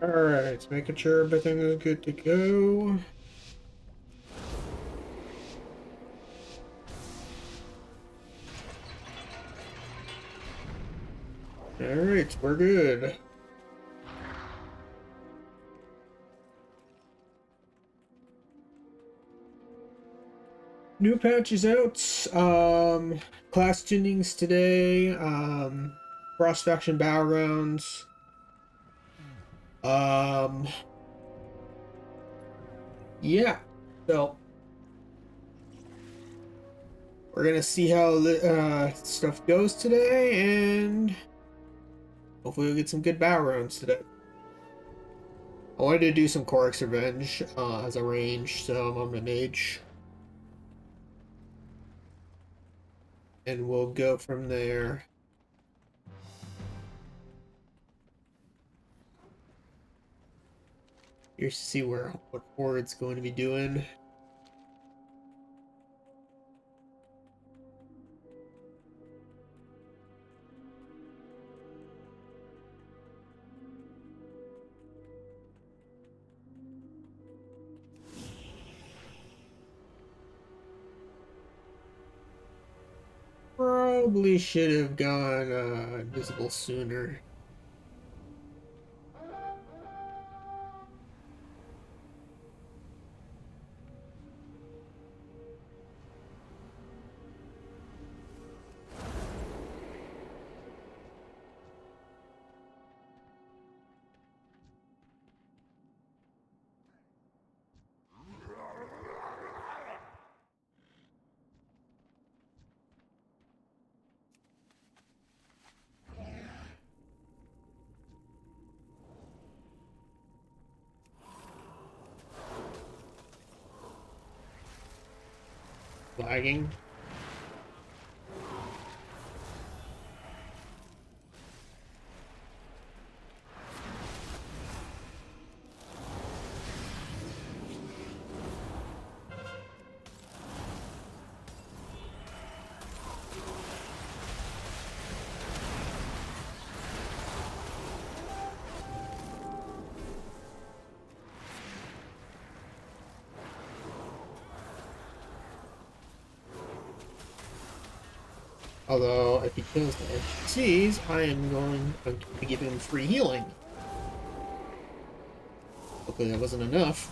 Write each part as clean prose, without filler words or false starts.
Alright, making sure everything is good to go. Alright, we're good. New patch is out. Class tunings today. Cross faction battlegrounds. Um, yeah. So we're gonna see how the stuff goes today, and hopefully we'll get some good battlegrounds today. I wanted to do some Korik's Revenge as a range, so I'm on the mage. And we'll go from there. Here's to see what Horde's going to be doing. Probably should have gone invisible sooner. Lagging. Although, if he kills the NPCs, I am going to give him free healing. Hopefully that wasn't enough.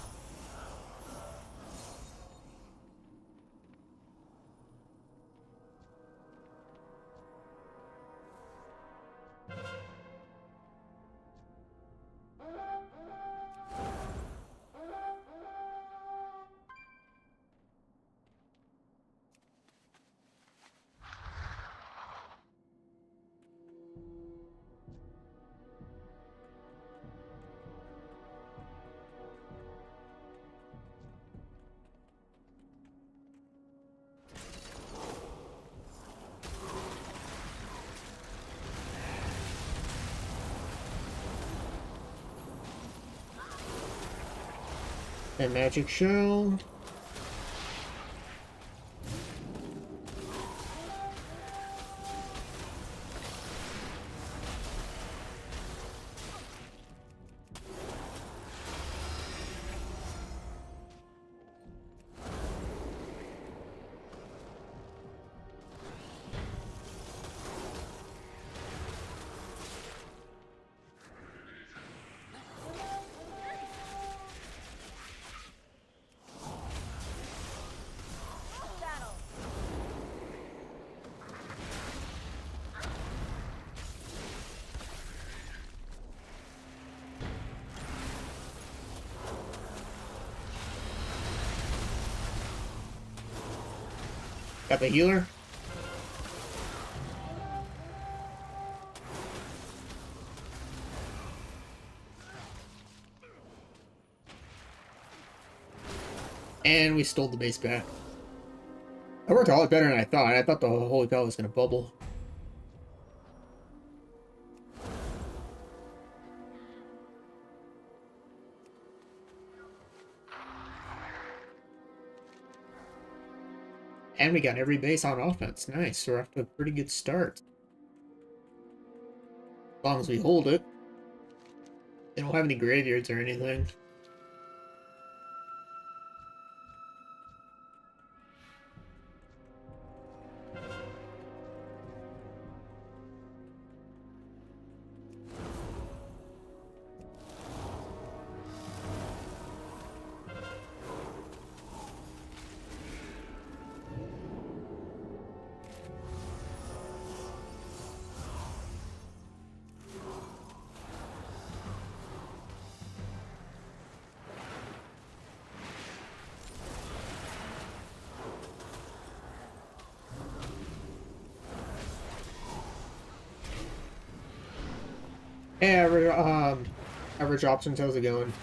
And magic shell. Got the healer. And we stole the base back. That worked a lot better than I thought. I thought the holy cow was going to bubble. And we got every base on offense. Nice. We're off to a pretty good start. As long as we hold it. They don't have any graveyards or anything. Hey, average options, how's it going?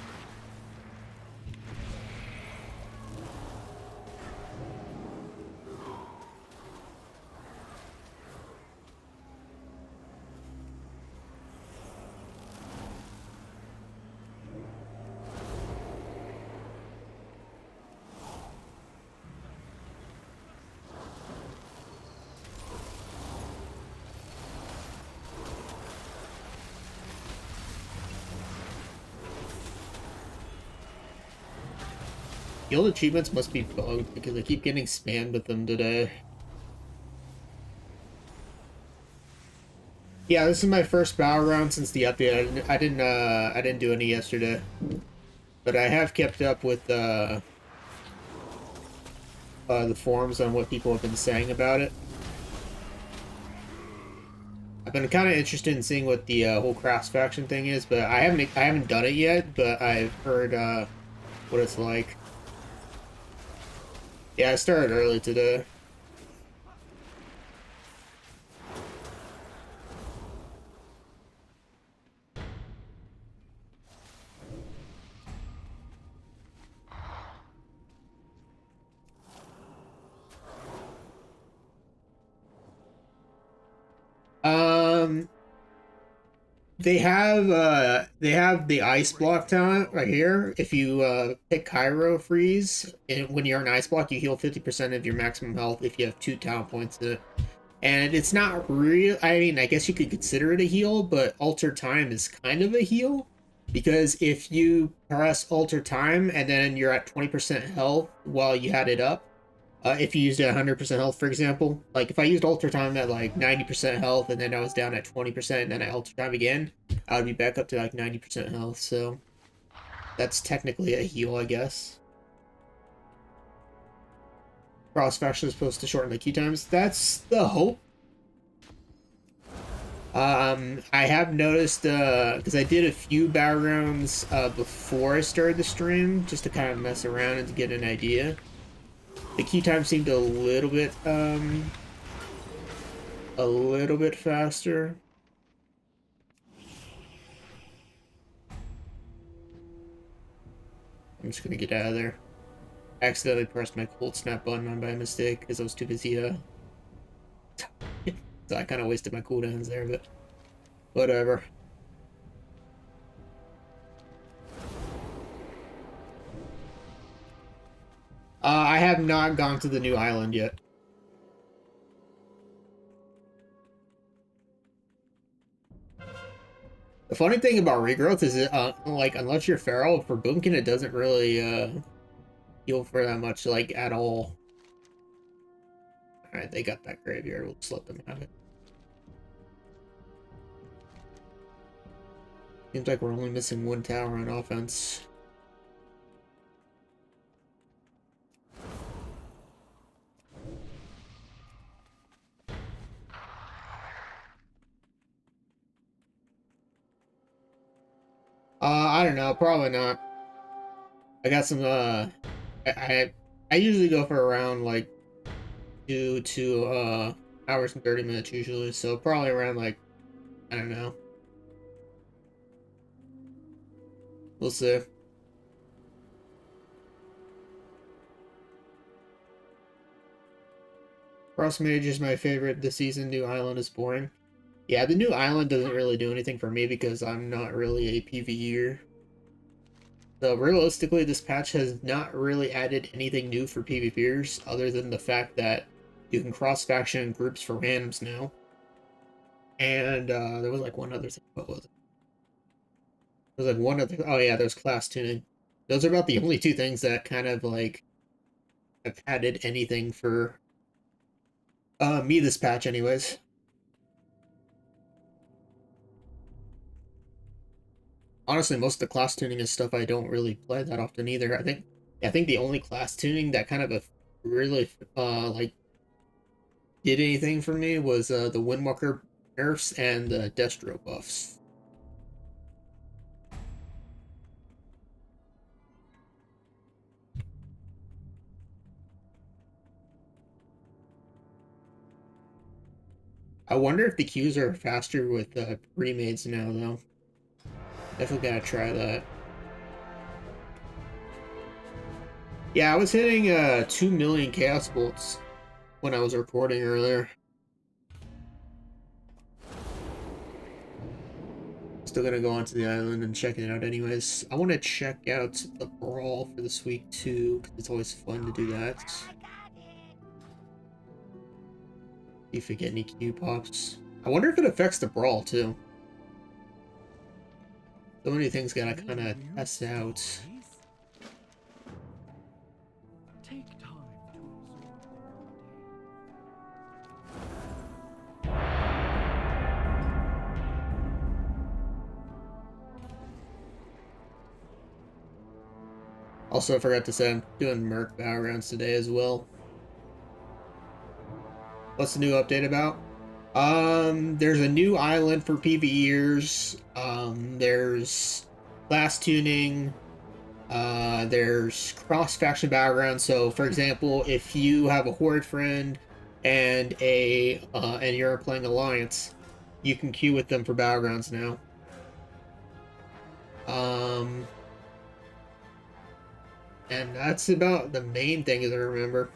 Guild achievements must be bugged because I keep getting spammed with them today. Yeah, this is my first Battleground since the update. I didn't do any yesterday, but I have kept up with the forums on what people have been saying about it. I've been kind of interested in seeing what the whole crafts faction thing is, but I haven't done it yet. But I've heard what it's like. Yeah, I started early today. Um, they have the ice block talent right here. If you pick Cairo Freeze, and when you're on ice block, you heal 50% of your maximum health if you have 2 talent points in it. And it's not real. I mean, I guess you could consider it a heal, but Alter Time is kind of a heal because if you press Alter Time and then you're at 20% health while you had it up, if you used it at 100% health, for example, like if I used Alter Time at like 90% health and then I was down at 20% and then I Alter Time again, I would be back up to like 90% health. So that's technically a heal, I guess. Cross faction is supposed to shorten the key times. That's the hope. I have noticed, because I did a few Battlegrounds before I started the stream, just to kind of mess around and to get an idea. The key time seemed a little bit faster. I'm just gonna get out of there. I accidentally pressed my cold snap button on by mistake because I was too busy, so I kind of wasted my cooldowns there, but whatever. I have not gone to the new island yet. The funny thing about regrowth is that, like, unless you're feral, for Boomkin, it doesn't really, heal for that much, like, at all. Alright, they got that graveyard. We'll just let them have it. Seems like we're only missing 1 tower on offense. I don't know. Probably not. I got some, I usually go for around, like, 2 to, hours and 30 minutes usually, so probably around, like, I don't know. We'll see. Frost Mage is my favorite this season. New Island is boring. Yeah, the new island doesn't really do anything for me because I'm not really a PvEer. So realistically, this patch has not really added anything new for PvPers other than the fact that you can cross-faction groups for randoms now. And there was like one other thing. What was it? There's like one of the, oh yeah, there's class tuning. Those are about the only two things that kind of like have added anything for me this patch anyways. Honestly, most of the class tuning is stuff I don't really play that often either. I think the only class tuning that kind of really like did anything for me was the Windwalker nerfs and the Destro buffs. I wonder if the queues are faster with pre-mades now, though. Definitely gotta try that. Yeah, I was hitting 2 million Chaos Bolts when I was recording earlier. Still gonna go onto the island and check it out anyways. I want to check out the Brawl for this week too, because it's always fun to do that. See if we get any Q pops. I wonder if it affects the Brawl too. So many things gotta kind of test out. Also, I forgot to say I'm doing Merc Battlegrounds today as well. What's the new update about? There's a new island for PvEers. There's class tuning. There's cross-faction Battlegrounds. So, for example, if you have a Horde friend and and you're playing Alliance, you can queue with them for Battlegrounds now. And that's about the main thing as I remember.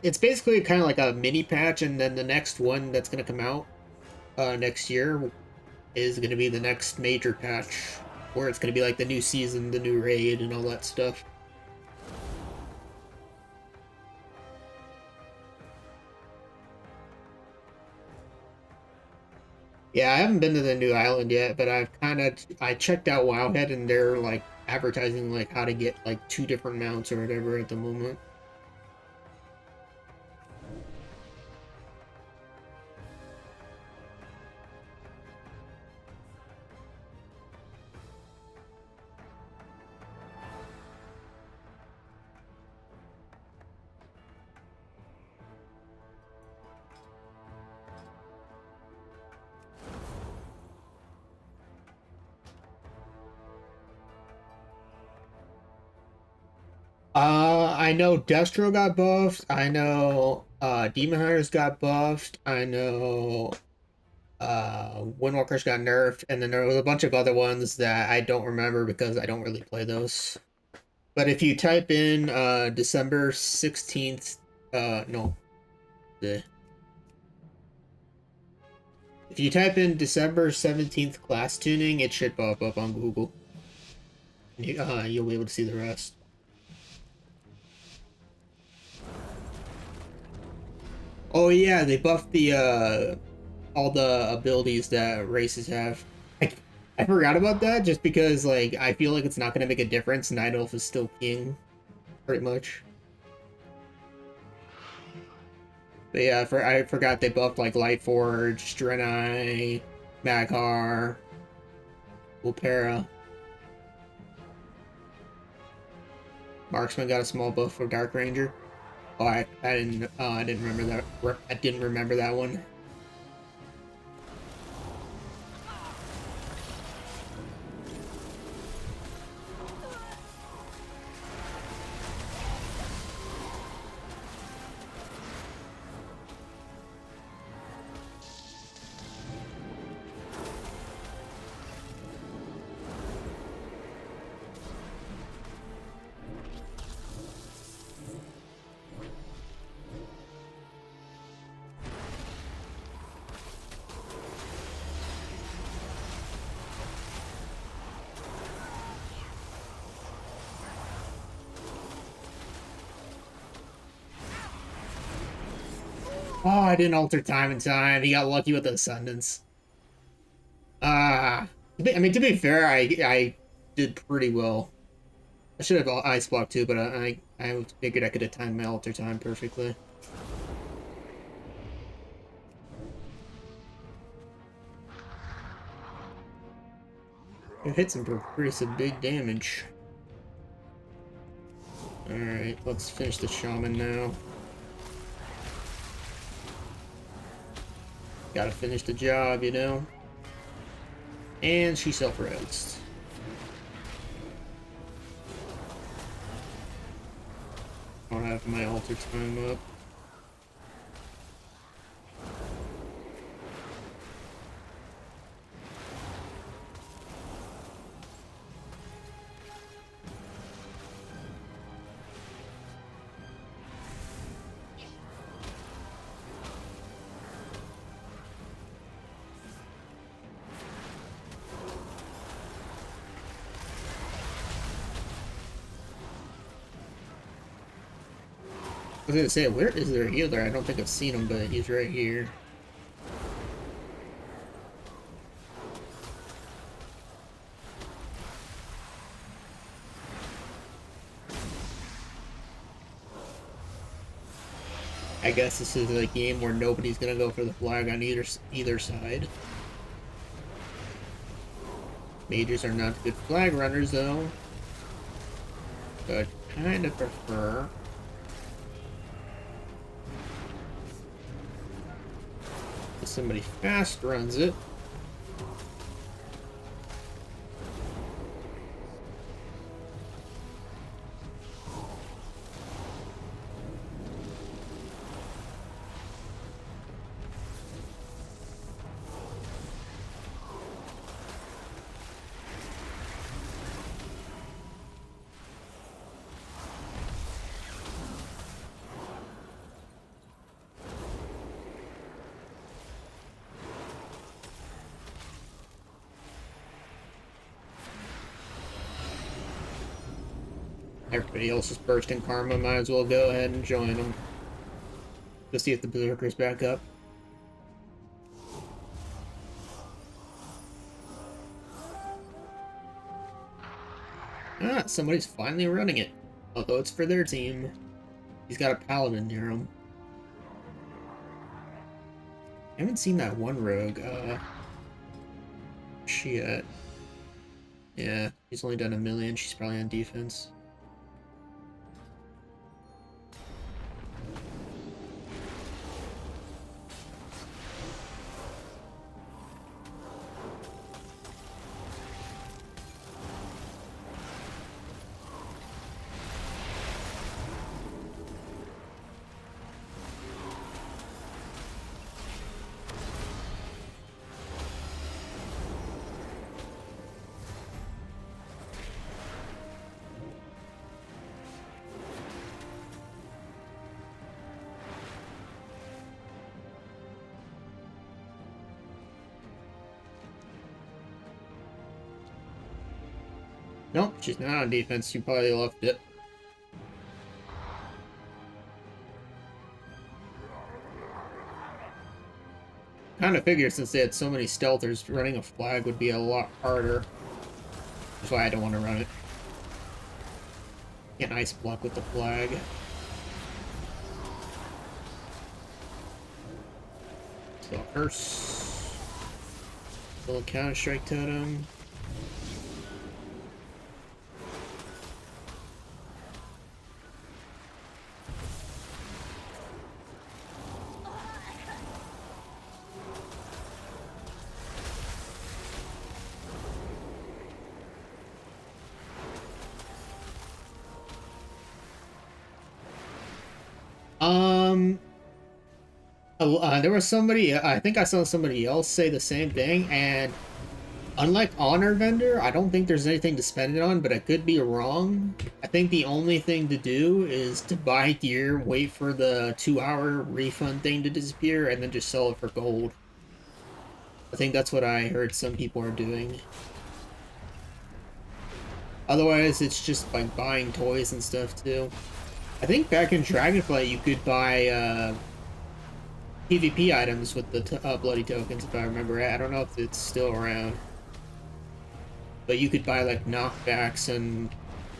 It's basically kind of like a mini patch, and then the next one that's going to come out next year is going to be the next major patch, where it's going to be like the new season, the new raid, and all that stuff. Yeah, I haven't been to the new island yet, but I checked out Wowhead, and they're like advertising like how to get like 2 different mounts or whatever at the moment. I know Destro got buffed. I know Demon Hunters got buffed. I know Windwalkers got nerfed, and then there was a bunch of other ones that I don't remember because I don't really play those. But if you type in December 16th, no, the if you type in December 17th class tuning, it should pop up on Google. You'll be able to see the rest. Oh yeah, they buffed the all the abilities that races have. I forgot about that just because like I feel like it's not gonna make a difference. Night Elf is still king, pretty much. But yeah, I forgot they buffed like Lightforge, Draenei, Maghar, Vulpera. Marksman got a small buff for Dark Ranger. Oh, I didn't remember that. I didn't remember that one. Oh, I didn't alter time and time. He got lucky with the Ascendance. Ah. I mean, to be fair, I did pretty well. I should have ice block too, but I figured I could have timed my altar time perfectly. It hit some some big damage. Alright, let's finish the shaman now. Gotta finish the job, you know? And she self-roasts. I don't have my altar time up. I was gonna say, where is their healer? I don't think I've seen him, but he's right here. I guess this is a game where nobody's gonna go for the flag on either side. Mages are not good flag runners, though. But kind of prefer. If somebody fast runs it. Everybody else is bursting karma, might as well go ahead and join them. Let's see if the berserker's back up. Ah, somebody's finally running it. Although it's for their team. He's got a paladin near him. I haven't seen that one rogue. Where's she at? Yeah, she's only done 1 million. She's probably on defense. Nope, she's not on defense. She probably left it. Kind of figured since they had so many stealthers, running a flag would be a lot harder. That's why I don't want to run it. Can't ice block with the flag. So curse. Little counter strike totem. There was somebody, I think I saw somebody else say the same thing, and unlike Honor Vendor, I don't think there's anything to spend it on, but I could be wrong. I think the only thing to do is to buy gear, wait for the 2-hour refund thing to disappear, and then just sell it for gold. I think that's what I heard some people are doing. Otherwise, it's just like buying toys and stuff too. I think back in Dragonflight you could buy PvP items with the bloody tokens, if I remember right. I don't know if it's still around. But you could buy like knockbacks and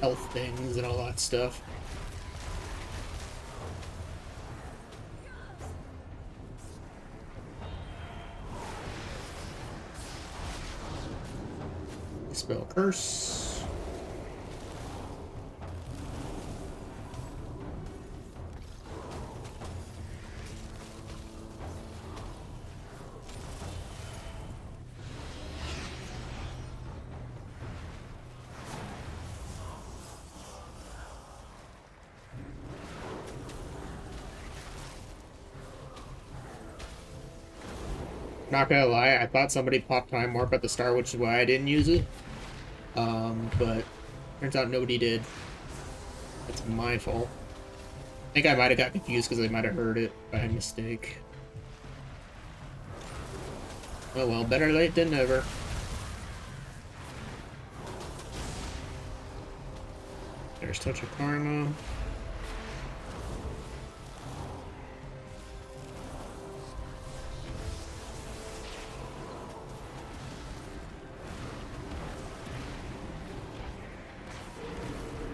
health things and all that stuff. Spell curse. Not gonna lie, I thought somebody popped Time Warp at the start, which is why I didn't use it. But turns out nobody did. That's my fault. I think I might have got confused because I might have heard it by mistake. Oh well, better late than never. There's Touch of Karma.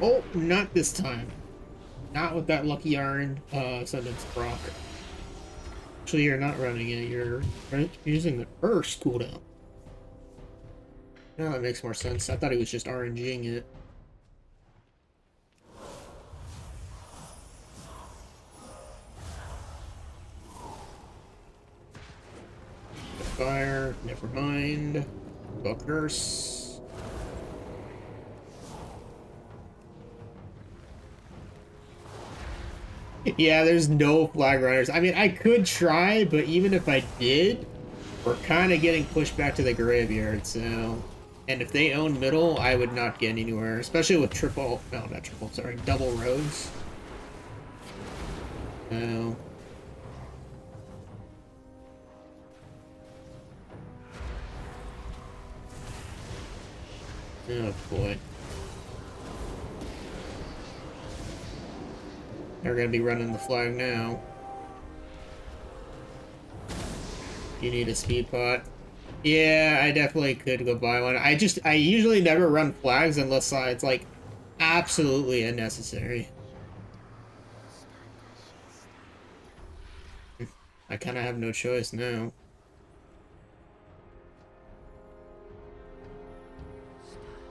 Oh, not this time. Not with that lucky iron sentence proc. Actually, you're not running it. You're using the first cooldown. Now that makes more sense. I thought he was just RNGing it. Fire. Never mind. Curse. Yeah, there's no flag runners. I mean, I could try, but even if I did, we're kind of getting pushed back to the graveyard, so... And if they own middle, I would not get anywhere, especially with triple... No, not triple, sorry, double roads. No. Oh, boy. They're gonna be running the flag now. You need a speed pot. Yeah, I definitely could go buy one. I usually never run flags unless it's like absolutely unnecessary. I kind of have no choice now.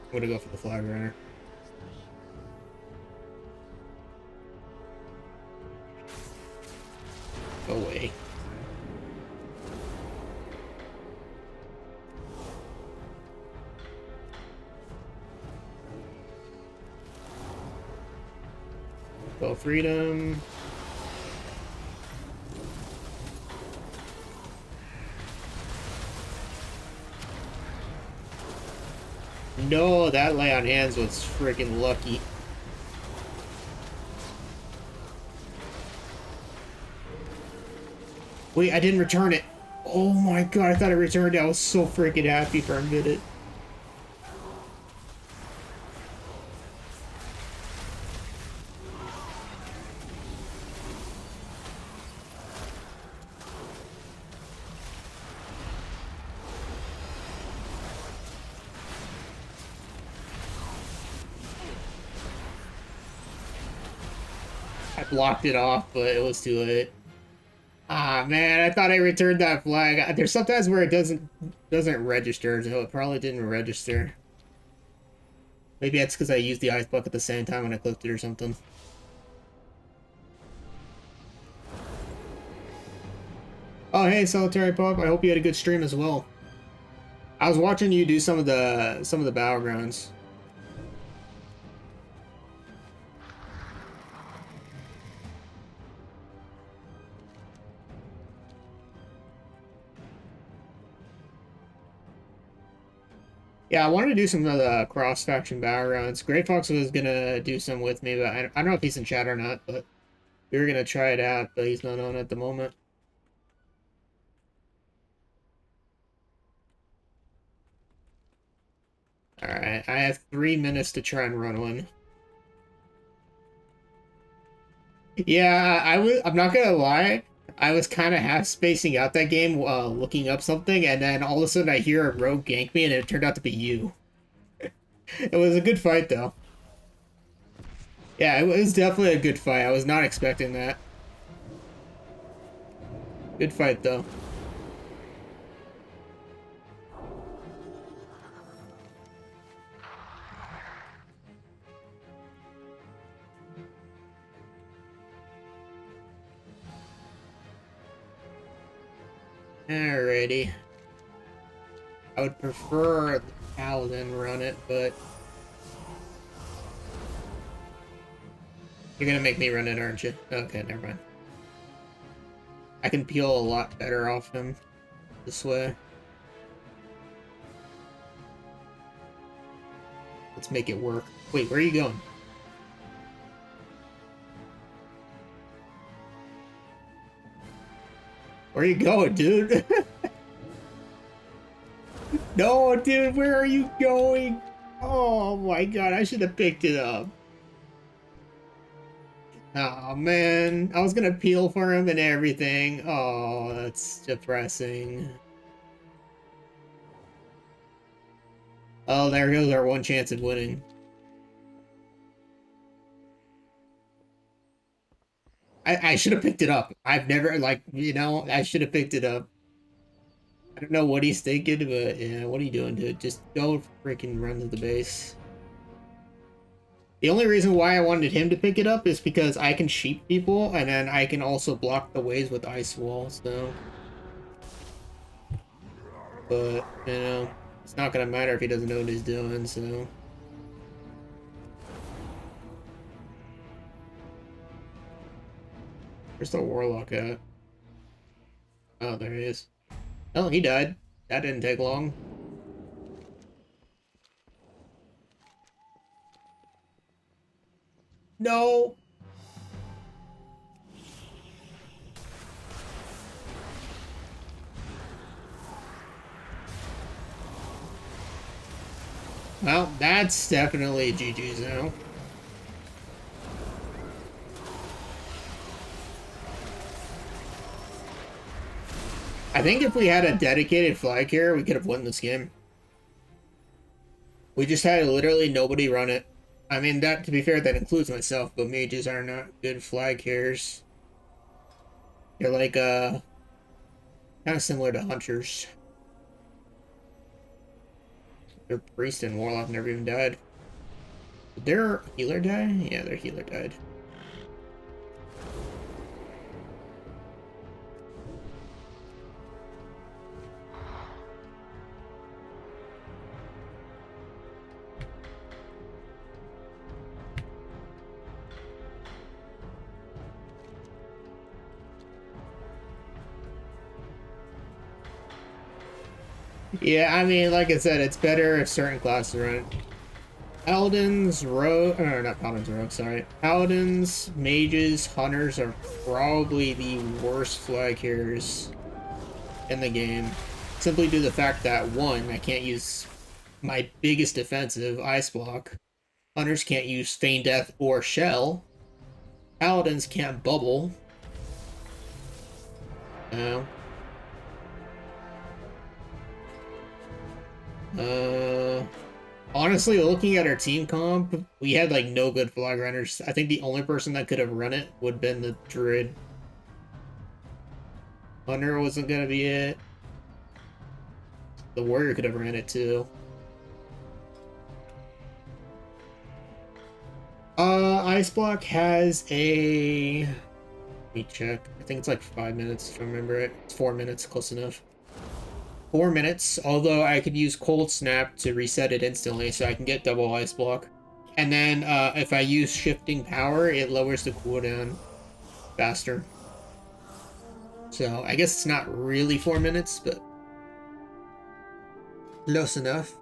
I'm gonna go for the flag runner. Go away. Go freedom. No, that lay on hands was freaking lucky. Wait, I didn't return it. Oh my god, I thought I returned it. I was so freaking happy for a minute. I blocked it off, but it was too late. Ah, man, I thought I returned that flag. There's sometimes where it doesn't register, so it probably didn't register. Maybe that's because I used the ice bucket at the same time when I clicked it or something. Oh, hey, Solitary Pup. I hope you had a good stream as well. I was watching you do some of the Battlegrounds. Yeah, I wanted to do some of the cross-faction Battlegrounds. Great Fox was gonna do some with me, but I don't know if he's in chat or not, but we were gonna try it out, but he's not on at the moment. Alright, I have 3 minutes to try and run one. Yeah, I'm not gonna lie, I was kind of half spacing out that game while looking up something, and then all of a sudden I hear a rogue gank me, and it turned out to be you. It was a good fight, though. Yeah, it was definitely a good fight. I was not expecting that. Good fight, though. Alrighty. I would prefer the Paladin run it, but you're gonna make me run it, aren't you? Okay, never mind. I can peel a lot better off him this way. Let's make it work. Wait, where are you going? Where are you going, dude? No, dude, where are you going? Oh my god, I should have picked it up. Oh man, I was gonna peel for him and everything. Oh, that's depressing. Oh, there goes our one chance of winning. I should have picked it up. I've never, like, you know, I should have picked it up. I don't know what he's thinking, but yeah, what are you doing, dude? Just go freaking run to the base. The only reason why I wanted him to pick it up is because I can sheep people, and then I can also block the ways with ice walls, so. But, you know, it's not gonna matter if he doesn't know what he's doing, so. Where's the warlock at? Oh, there he is. Oh, he died. That didn't take long. No! Well, that's definitely GG's now. I think if we had a dedicated flag carrier, we could have won this game. We just had literally nobody run it. I mean, that, to be fair, that includes myself, but mages are not good flag carriers. They're like, kind of similar to hunters. Their priest and warlock never even died. Did their healer die? Yeah, their healer died. Yeah, I mean, like I said, it's better if certain classes run it. Paladins, rogue, or not Paladins, rogue, sorry. Paladins, mages, hunters are probably the worst flag carriers in the game. Simply due to the fact that, one, I can't use my biggest defensive, Ice Block. Hunters can't use Feign Death or Shell. Paladins can't bubble. Uh, honestly, looking at our team comp, we had like no good flag runners. I think the only person that could have run it would have been the Druid. Hunter wasn't gonna be it. The Warrior could have ran it too. Ice Block has a... Let me check. I think it's like 5 minutes if I remember it. It's 4 minutes, close enough. 4 minutes, although I could use Cold Snap to reset it instantly, so I can get double Ice Block. And then, if I use Shifting Power, it lowers the cooldown faster. So, I guess it's not really 4 minutes, but close enough.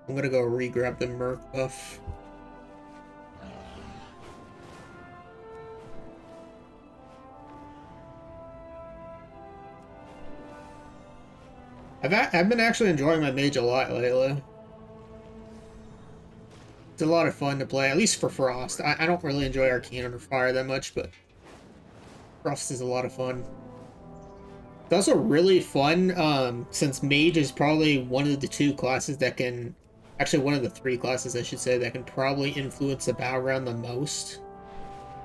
I'm gonna go re-grab the Merc buff. I've been actually enjoying my mage a lot lately. It's a lot of fun to play, at least for Frost. I don't really enjoy Arcane under Fire that much, but Frost is a lot of fun. It's also really fun, since Mage is probably one of the two classes that can... Actually, one of the three classes, I should say, that can probably influence the battleground the most.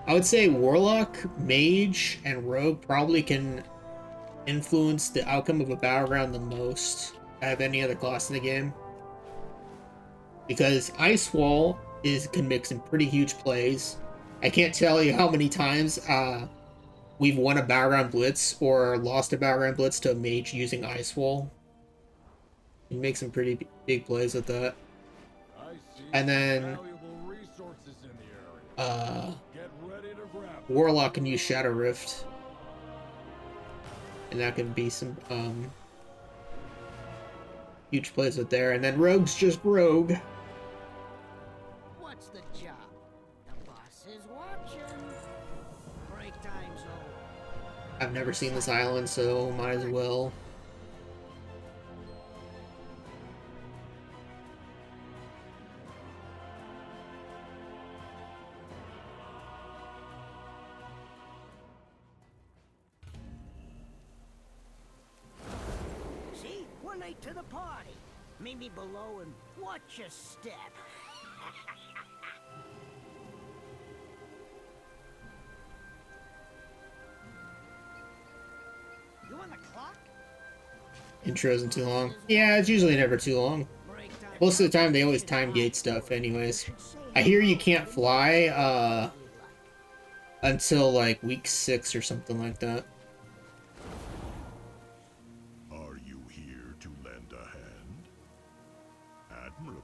I would say Warlock, Mage, and Rogue probably can influence the outcome of a battleground the most out of any other class in the game. Because Ice Wall can make some pretty huge plays. I can't tell you how many times we've won a Battleground Blitz or lost a Battleground Blitz to a Mage using Ice Wall. You make some pretty big plays with that. And then Warlock can use Shadow Rift. And that can be some huge plays with there. And then Rogue's just Rogue. What's the job? The boss is watching. Break time's over. I've never seen this island, so might as well. See? We're late to the party. Meet me below and watch your step. You on the clock? Intro isn't too long. Yeah, it's usually never too long. Most of the time, they always time gate stuff anyways. I hear you can't fly, until, like, week 6 or something like that. Are you here to lend a hand? Admirable.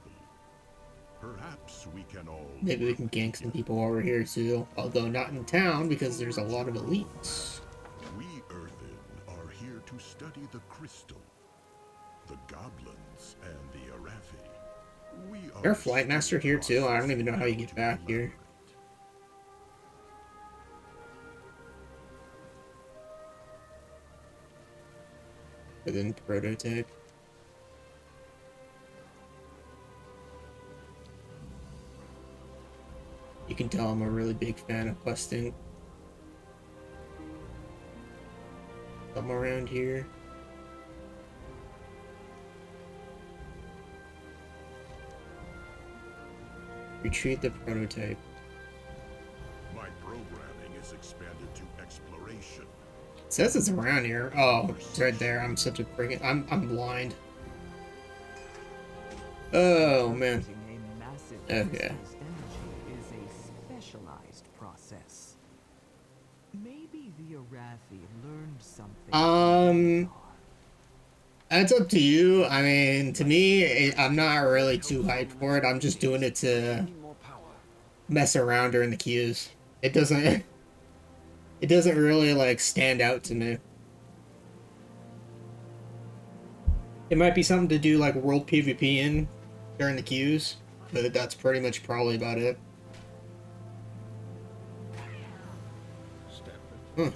Perhaps we can all... Maybe we can gank some people while we're here, too. Although not in town, because there's a lot of elites. We Earthen are here to study the crystal, the goblins, and the Arathi. We are... There's a flight master here, too. I don't even know how you get back here. Within prototype. You can tell I'm a really big fan of questing. Somewhere around here. Retrieve the prototype. My programming is expanded to exploration. It says it's around here. Oh, it's right there. I'm such a friggin'... I'm blind. Oh, man. Okay. Is a specialized process. Maybe the Arathi learned something. That's up to you. I mean, to me, I'm not really too hyped for it. I'm just doing it to mess around during the queues. It doesn't really, like, stand out to me. It might be something to do, like, world PvP in during the queues, but that's pretty much probably about it.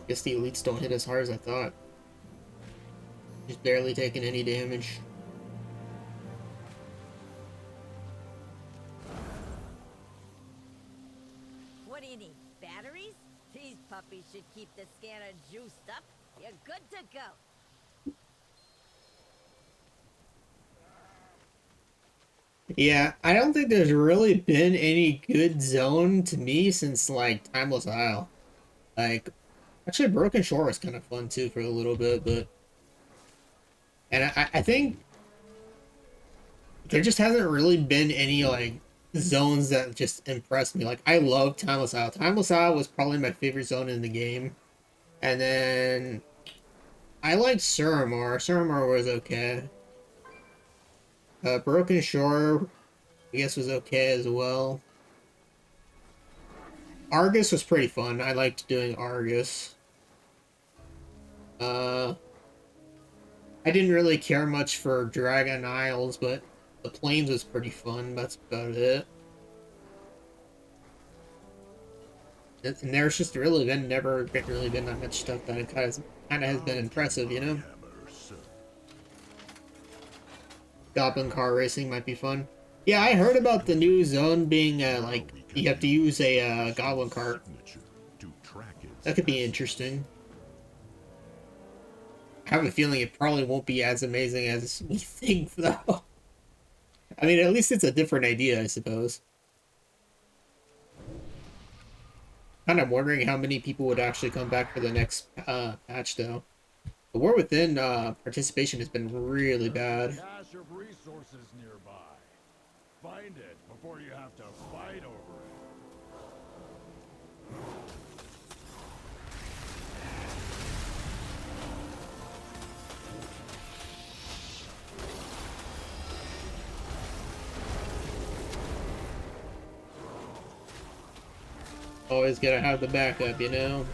Guess the elites don't hit as hard as I thought. Just barely taking any damage. What do you need? Batteries? These puppies should keep the scanner juiced up. You're good to go. Yeah, I don't think there's really been any good zone to me since, like, Timeless Isle. Like, actually, Broken Shore was kind of fun, too, for a little bit, but... And I think there just hasn't really been any, like, zones that just impressed me. Like, I love Timeless Isle. Timeless Isle was probably my favorite zone in the game. And then I liked Suramar. Suramar was okay. Broken Shore, I guess, was okay as well. Argus was pretty fun. I liked doing Argus. I didn't really care much for Dragon Isles, but the Plains was pretty fun. That's about it. And there's just really been never really been that much stuff that it kind of has been impressive, you know? Goblin car racing might be fun. Yeah, I heard about the new zone being, like, you have to use a goblin cart. That could be interesting. I have a feeling it probably won't be as amazing as we think, though. I mean, at least it's a different idea, I suppose. Kind of wondering how many people would actually come back for the next patch, though. The War Within participation has been really bad. Cache of resources nearby. Find it before you have to fight over it. Always gotta have the backup, you know?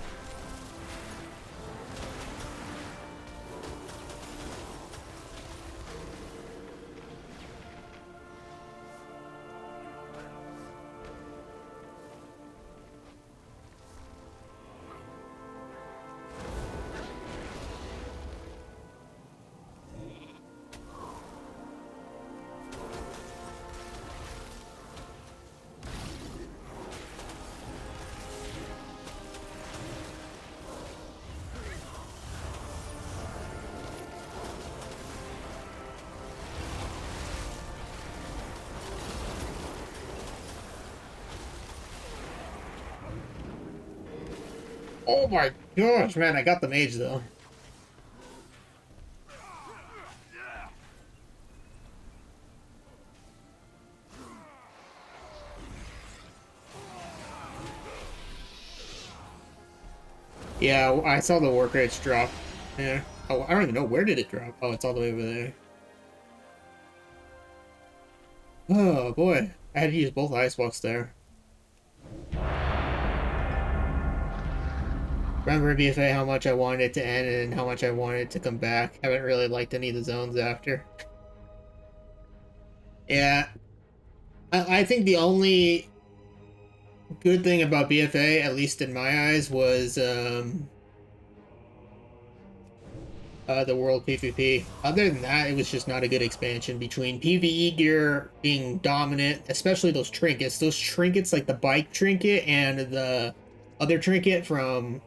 Oh my gosh, man, I got the mage though. Yeah, I saw the work rates drop. Yeah. Oh, I don't even know, where did it drop? Oh, it's all the way over there. Oh boy, I had to use both ice blocks there. Remember BFA how much I wanted it to end and how much I wanted it to come back. Haven't really liked any of the zones after. Yeah. I think the only good thing about BFA, at least in my eyes, was the world PvP. Other than that, it was just not a good expansion between PvE gear being dominant, especially those trinkets. Those trinkets, like the bike trinket and the other trinket from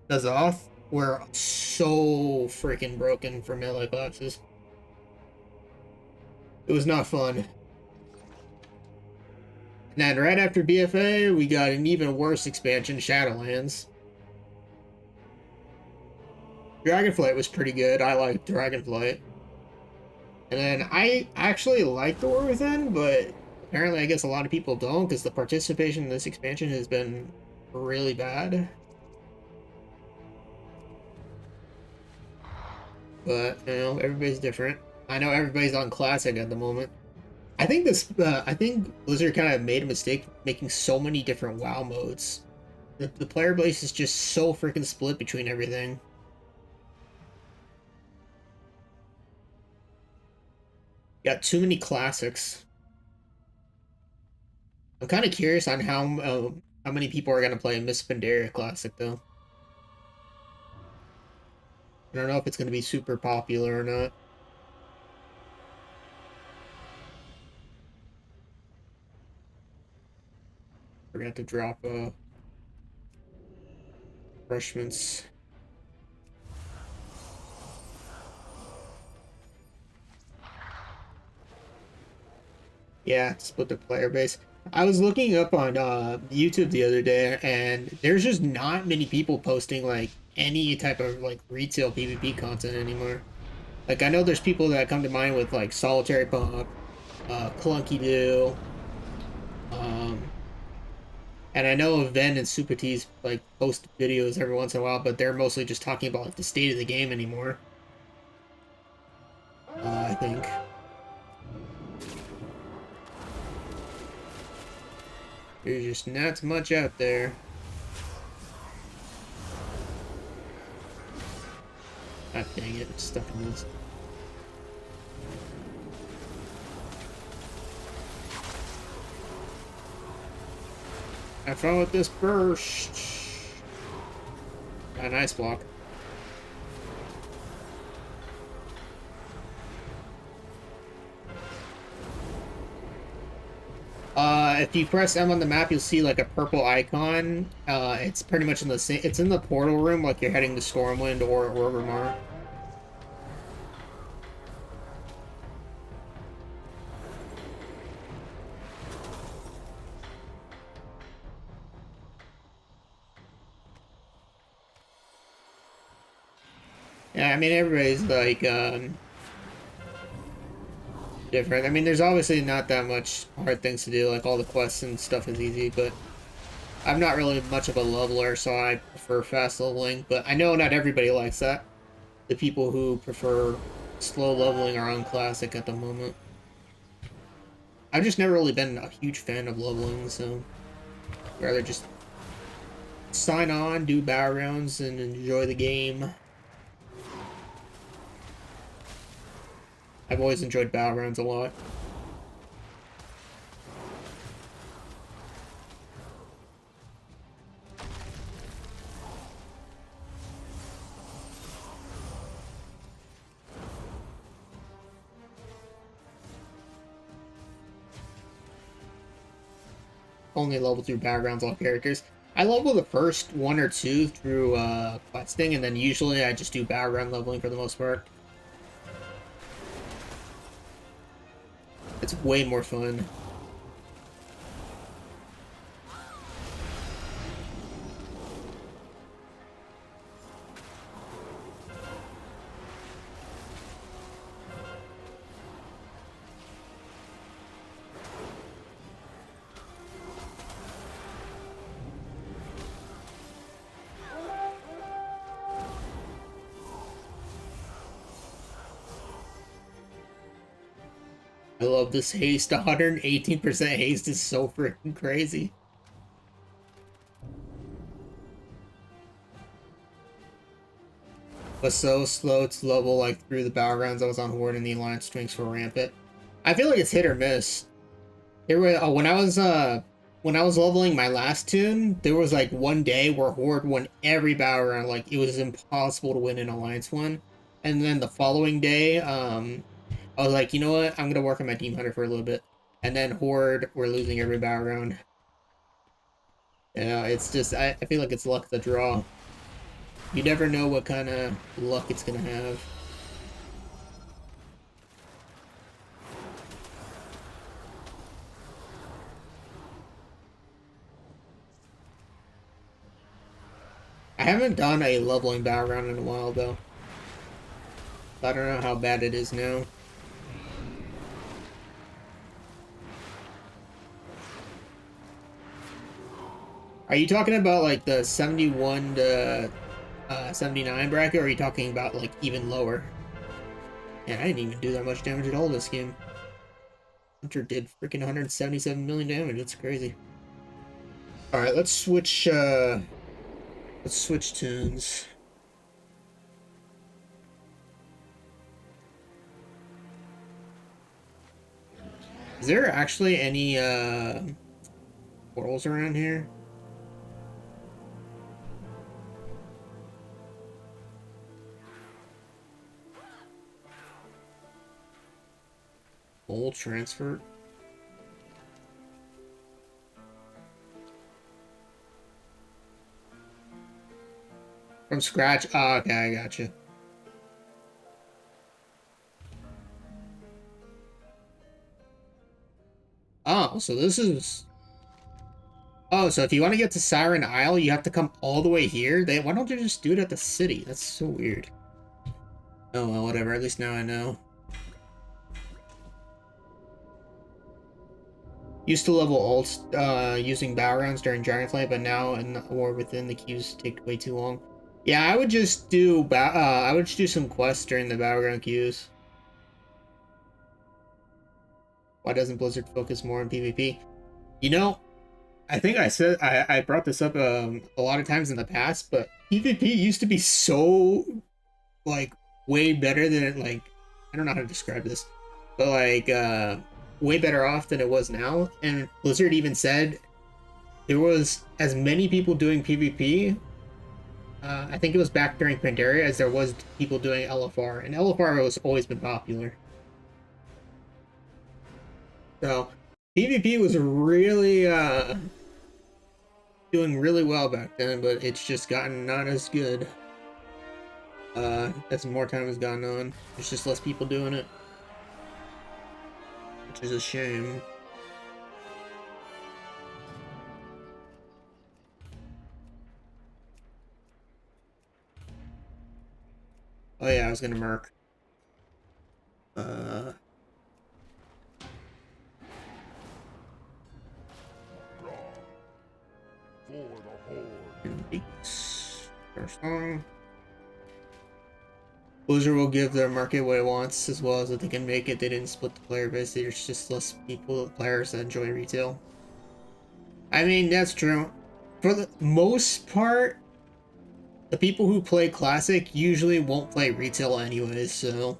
the Zoth, were so freaking broken for melee classes. It was not fun. And then right after BFA, we got an even worse expansion, Shadowlands. Dragonflight was pretty good. I liked Dragonflight. And then I actually like the War Within, but apparently I guess a lot of people don't because the participation in this expansion has been really bad. But, you know, everybody's different. I know everybody's on Classic at the moment. I think I think Blizzard kind of made a mistake making so many different WoW modes. The player base is just so freaking split between everything. Got too many classics. I'm kind of curious on how many people are gonna play Miss Pandaria Classic though. I don't know if it's gonna be super popular or not. Forgot to drop refreshments. Yeah, split the player base. I was looking up on YouTube the other day, and there's just not many people posting like any type of like retail PvP content anymore. Like I know there's people that come to mind with like Solitary Pump, Clunky Do, and I know Ven and Supatis like post videos every once in a while, but they're mostly just talking about like the state of the game anymore. I think. There's just not much out there. God dang it, I'm stuck in this. Have fun with this burst. Got an ice block. If you press M on the map, you'll see like a purple icon. It's pretty much in the same. It's in the portal room, like you're heading to Stormwind or Orgrimmar. Yeah, I mean everybody's like different. I mean, there's obviously not that much hard things to do. Like all the quests and stuff is easy, but I'm not really much of a leveler, so I prefer fast leveling. But I know not everybody likes that. The people who prefer slow leveling are on classic at the moment. I've just never really been a huge fan of leveling, so I'd rather just sign on, do Battlegrounds, and enjoy the game. I've always enjoyed Battlegrounds a lot. Only level through Battlegrounds all characters. I level the first one or two through questing, and then usually I just do Battleground leveling for the most part. It's way more fun. I love this haste. 118% haste is so freaking crazy. But so slow to level like through the Battlegrounds. I was on Horde and the Alliance strengths were rampant. I feel like it's hit or miss. There were when I was leveling my last tune, there was like one day where Horde won every Battleground. Like it was impossible to win an Alliance one. And then the following day, I was like, you know what? I'm gonna work on my Team Hunter for a little bit. And then Horde, we're losing every Battleground. You know, it's just, I feel like it's luck of the draw. You never know what kind of luck it's gonna have. I haven't done a leveling Battleground in a while, though. I don't know how bad it is now. Are you talking about like the 71 to 79 bracket, or are you talking about like even lower? Man, I didn't even do that much damage at all this game. Hunter did freaking 177 million damage. That's crazy. All right, let's switch tunes. Is there actually any portals around here? Full transfer. From scratch? Oh, okay, I gotcha. Oh, so this is... Oh, so if you want to get to Siren Isle, you have to come all the way here? Why don't you just do it at the city? That's so weird. Oh, well, whatever. At least now I know. Used to level ults using Battlegrounds during Dragonflight, but now in the war within the queues take way too long. Yeah, I would just do some quests during the Battleground queues. Why doesn't Blizzard focus more on PvP? You know, I think I brought this up a lot of times in the past, but PvP used to be so like way better than it, like, I don't know how to describe this, but like way better off than it was now. And Blizzard even said there was as many people doing PvP, I think it was back during Pandaria, as there was people doing LFR, and LFR has always been popular. So PvP was really doing really well back then, but it's just gotten not as good as more time has gone on. There's just less people doing it, which is a shame. Oh yeah, I was gonna mark. For the Horde. First song. Blizzard will give their market what it wants as well as if they can make it. They didn't split the player base. There's just less players that enjoy retail. I mean, that's true. For the most part, the people who play Classic usually won't play retail anyways, so...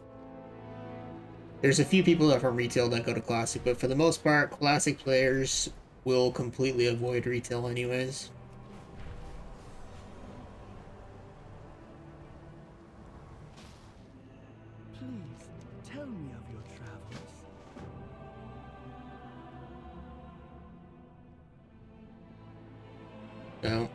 There's a few people that are from retail that go to Classic, but for the most part, Classic players will completely avoid retail anyways. Please tell me of your travels. No.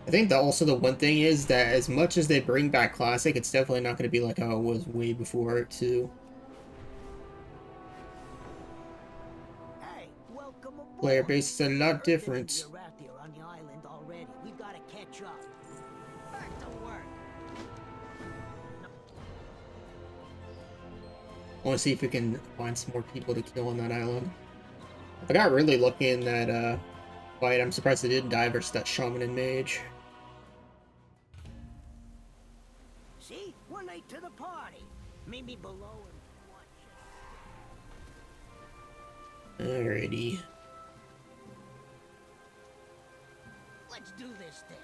I think that also the one thing is that as much as they bring back Classic, it's definitely not going to be like how it was way before it too. Hey, welcome aboard. Player base is a lot different. The Arathi are on the island already. We gotta catch up. Back to work. I want to see if we can find some more people to kill on that island. I got really lucky in that fight. I'm surprised they didn't die versus that shaman and mage. See, we're late to the party. Meet me below and watch. Alrighty. Let's do this thing.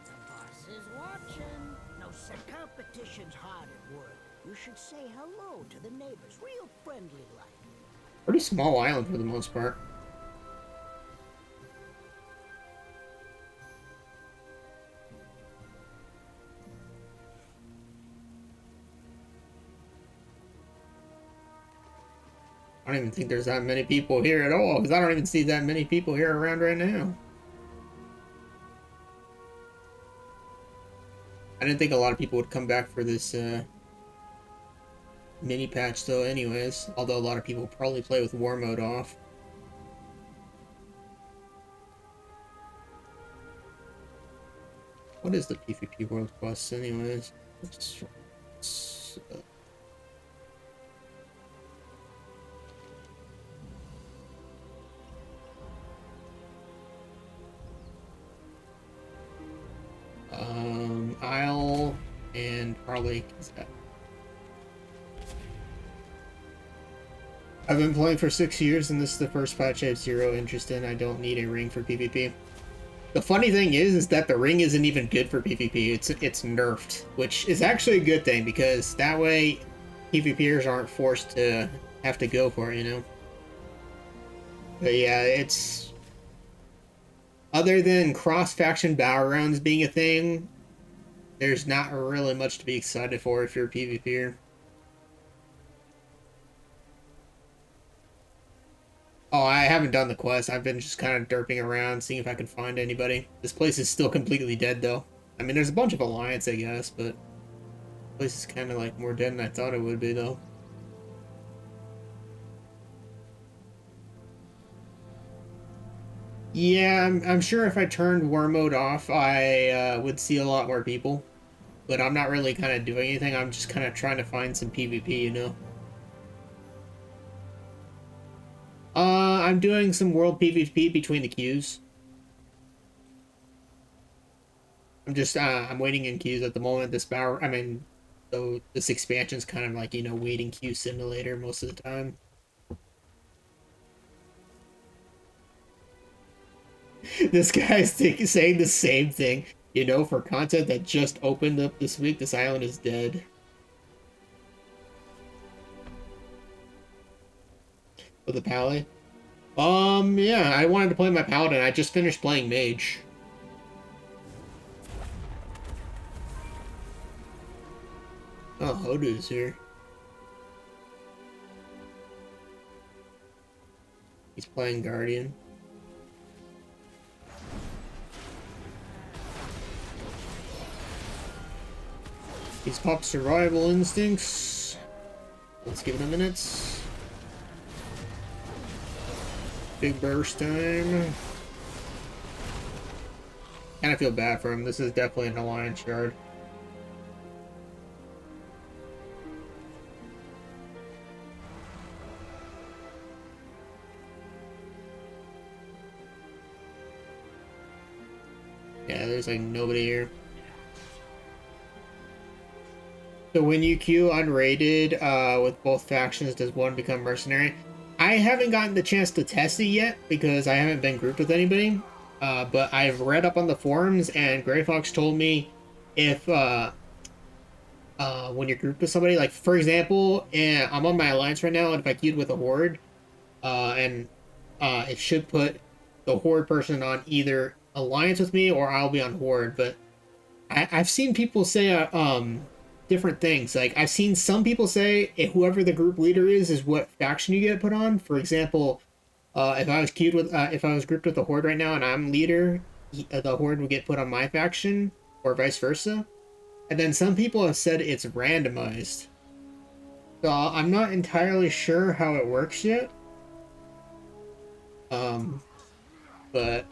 The boss is watching. No, sir, competition's hard at work. You should say hello to the neighbors, real friendly like. Pretty small island for the most part. I don't even think there's that many people here at all, because I don't even see that many people here around right now. I didn't think a lot of people would come back for this mini patch though anyways, although a lot of people probably play with war mode off. What is the PvP World Quest anyways? Isle and probably I've been playing for 6 years and this is the first patch I have zero interest in. I don't need a ring for PvP. The funny thing is that the ring isn't even good for PvP. It's nerfed, which is actually a good thing because that way PvPers aren't forced to have to go for it, you know? But yeah, it's... Other than cross-faction Battlegrounds being a thing, there's not really much to be excited for if you're a PvPer. Oh, I haven't done the quest. I've been just kind of derping around, seeing if I can find anybody. This place is still completely dead, though. I mean, there's a bunch of Alliance, I guess, but... This place is kind of, like, more dead than I thought it would be, though. Yeah, I'm sure if I turned war mode off, I would see a lot more people. But I'm not really kind of doing anything. I'm just kind of trying to find some PvP, you know? I'm doing some world PvP between the queues. I'm just, I'm waiting in queues at the moment. This expansion's kind of like, you know, waiting queue simulator most of the time. This guy's saying the same thing. You know, for content that just opened up this week, this island is dead. For the Pally? Yeah, I wanted to play my Paladin. I just finished playing Mage. Oh, Hodu's here. He's playing Guardian. He's popped survival instincts. Let's give it a minute. Big burst time. Kinda feel bad for him. This is definitely an alliance shard. Yeah, there's like nobody here. So when you queue unrated with both factions, does one become mercenary? I haven't gotten the chance to test it yet because I haven't been grouped with anybody. But I've read up on the forums, and Gray Fox told me if when you're grouped with somebody, like for example, I'm on my alliance right now, and if I queued with a horde, it should put the horde person on either alliance with me or I'll be on horde. But I've seen people say different things. Like I've seen some people say whoever the group leader is what faction you get put on. For example, if I was queued with if I was grouped with the horde right now and I'm leader, the horde would get put on my faction, or vice versa. And then some people have said it's randomized. So I'm not entirely sure how it works yet. But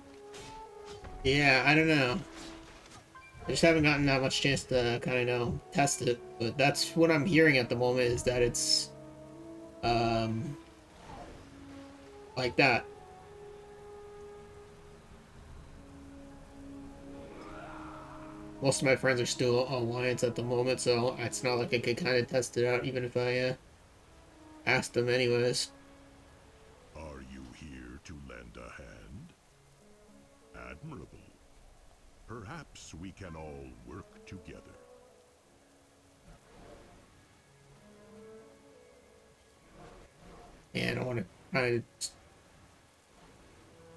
yeah, I don't know. I just haven't gotten that much chance to kind of test it, but that's what I'm hearing at the moment, is that it's like that. Most of my friends are still alliance at the moment, so it's not like I could kind of test it out even if I asked them anyways. Are you here to lend a hand? Admirable. Perhaps we can all work together. Yeah, I don't want to kind of...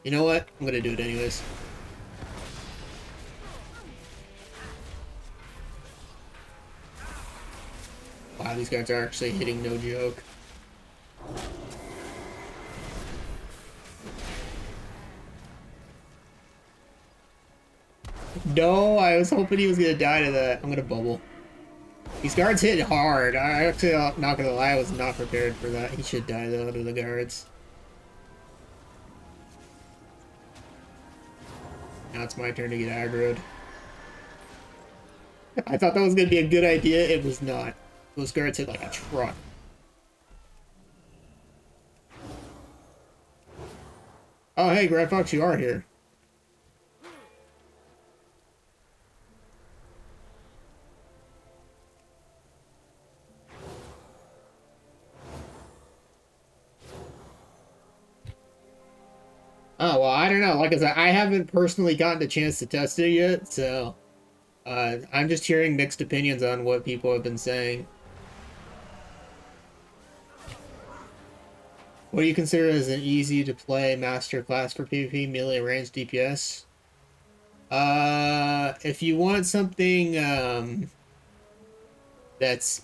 You know what? I'm gonna do it anyways. Wow, these guys are actually hitting, no joke. No, I was hoping he was gonna die to that. I'm gonna bubble. These guards hit hard. I actually, not gonna lie, I was not prepared for that. He should die though to the guards. Now it's my turn to get aggroed. I thought that was gonna be a good idea. It was not. Those guards hit like a truck. Oh, hey, Gray Fox, you are here. Oh, well, I don't know. Like I said, I haven't personally gotten the chance to test it yet, so I'm just hearing mixed opinions on what people have been saying. What do you consider as an easy-to-play master class for PvP, melee, range, DPS? If you want something that's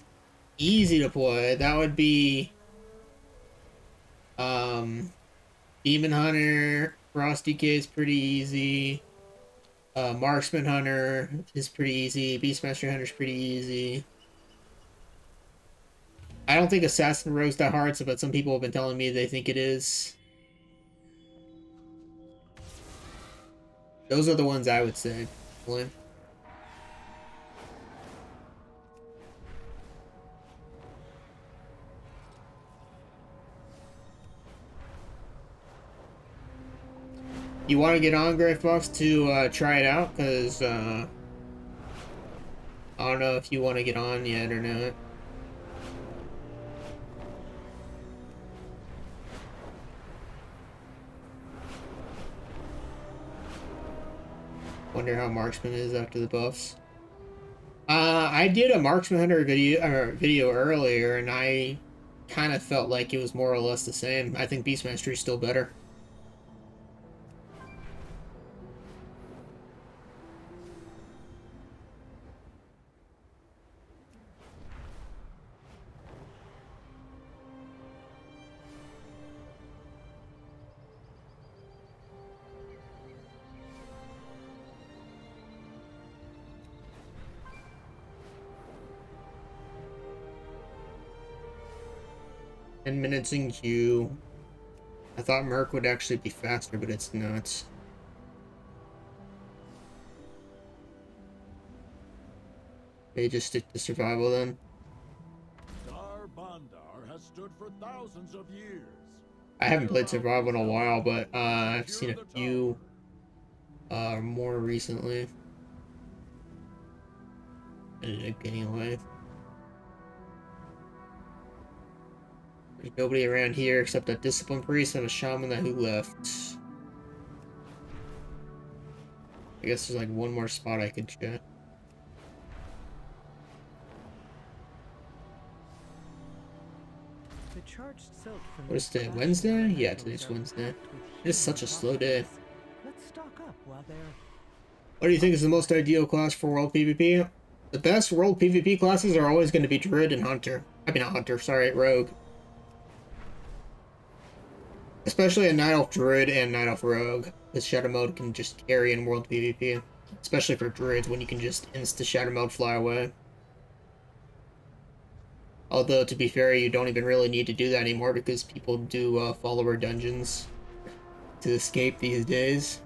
easy to play, that would be Demon Hunter. Frost DK is pretty easy. Marksman Hunter is pretty easy. Beastmaster Hunter is pretty easy. I don't think Assassin Rogue's that hard, but some people have been telling me they think it is. Those are the ones I would say. You want to get on Gray Fox to try it out? Because I don't know if you want to get on yet or not. Wonder how Marksman is after the buffs. I did a Marksman Hunter video earlier, and I kind of felt like it was more or less the same. I think Beastmaster is still better. 10 minutes in queue. I thought Merc would actually be faster, but it's not. They just stick to survival then. Dar Bandar has stood for thousands of years. I haven't played survival in a while, but I've seen a few more recently. Ended up getting away. There's nobody around here except a discipline priest and a shaman who left. I guess there's like one more spot I could check. The charged silk from What is this today? glass Wednesday? metal Yeah, is today's Wednesday. packed with It's such a hidden slow day. properties. Let's stock up while they're What do you think is the most ideal class for World PvP? The best World PvP classes are always going to be Druid and Hunter. I mean, not Hunter, sorry, Rogue. Especially a Night Elf Druid and Night Elf Rogue. This Shadow Mode can just carry in World PvP. Especially for Druids when you can just insta-Shadow Mode fly away. Although, to be fair, you don't even really need to do that anymore because people do follower dungeons to escape these days.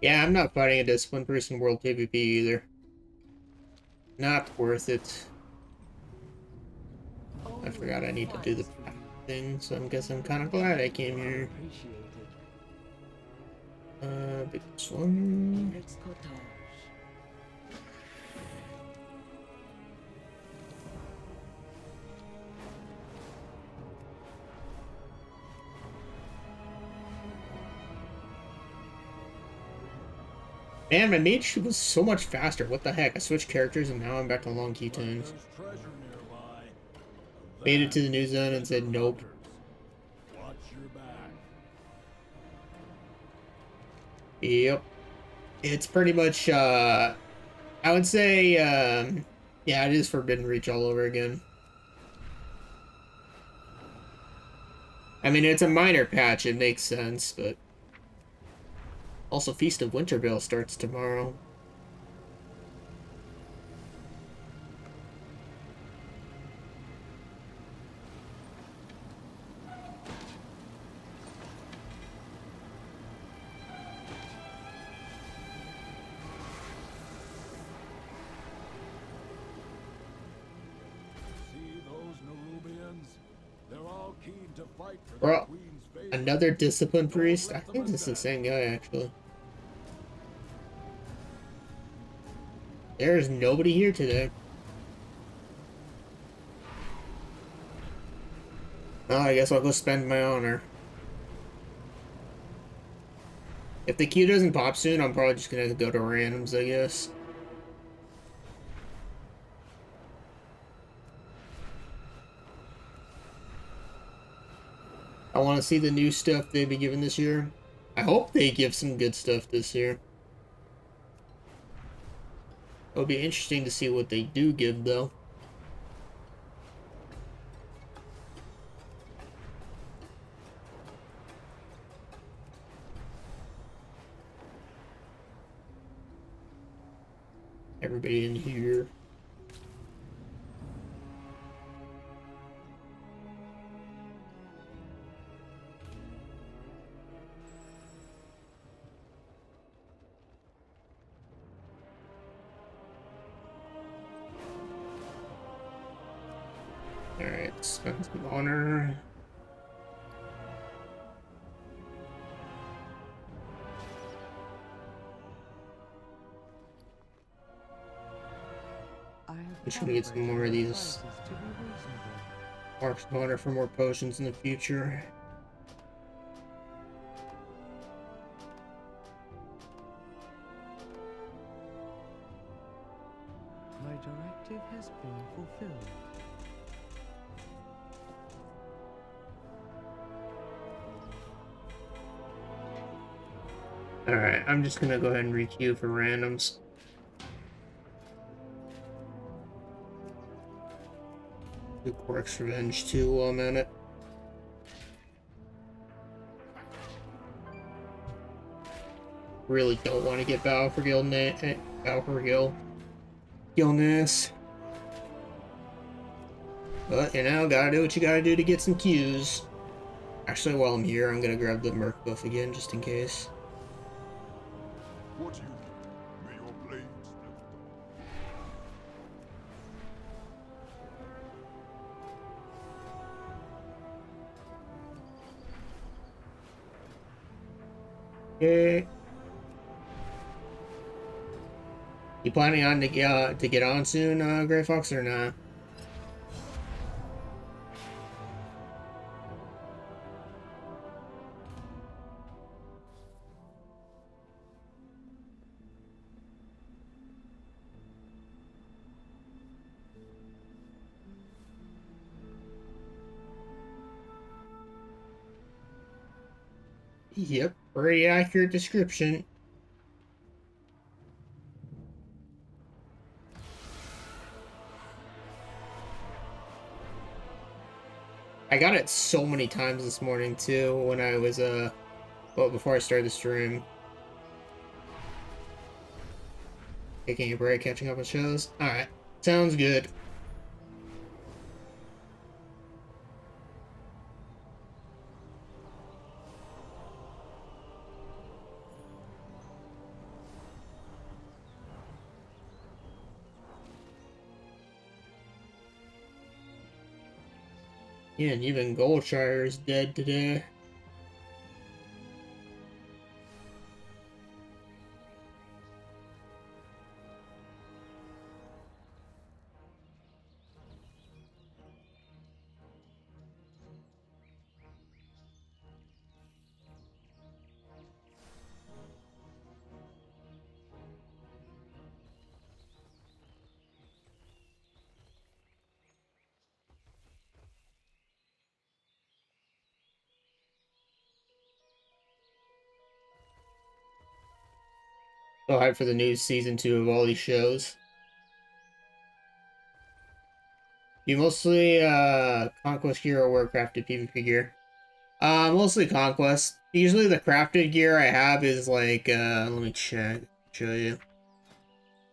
Yeah, I'm not fighting a disciplined person World PvP either. Not worth it. I forgot I need to do the thing, so I guess I'm kind of glad I came here. Big one. Man, my mage was so much faster. What the heck? I switched characters and now I'm back to long key tunes. Made it to the new zone and said nope. Watch your back. Yep. It's pretty much, I would say, yeah, it is Forbidden Reach all over again. I mean, it's a minor patch, it makes sense, but... Also, Feast of Winterveil starts tomorrow. Bro, another discipline priest? I think this is the same guy, actually. There's nobody here today. Oh, I guess I'll go spend my honor. If the queue doesn't pop soon, I'm probably just gonna go to randoms, I guess. I want to see the new stuff they've been giving this year. I hope they give some good stuff this year. It'll be interesting to see what they do give, though. Everybody in here. Alright, spend some honor. I'm just gonna get some more of these marks of honor for more potions in the future. My directive has been fulfilled. Alright, I'm just gonna go ahead and requeue for randoms. Do Cork's Revenge too while I'm at it. Really don't want to get Bow for Gillness. But, you know, gotta do what you gotta do to get some Qs. Actually, while I'm here, I'm gonna grab the Merc buff again, just in case. What you may your blades Okay. You planning on to get on soon, Gray Fox, or not? Yep, pretty accurate description. I got it so many times this morning too when I was well, before I started the stream. Taking a break, catching up on shows. Alright. Sounds good. Yeah, and even Goldshire is dead today. So hyped for the new season 2 of all these shows. You mostly Conquest gear or crafted PvP gear? Mostly Conquest. Usually the crafted gear I have is like let me check, show you.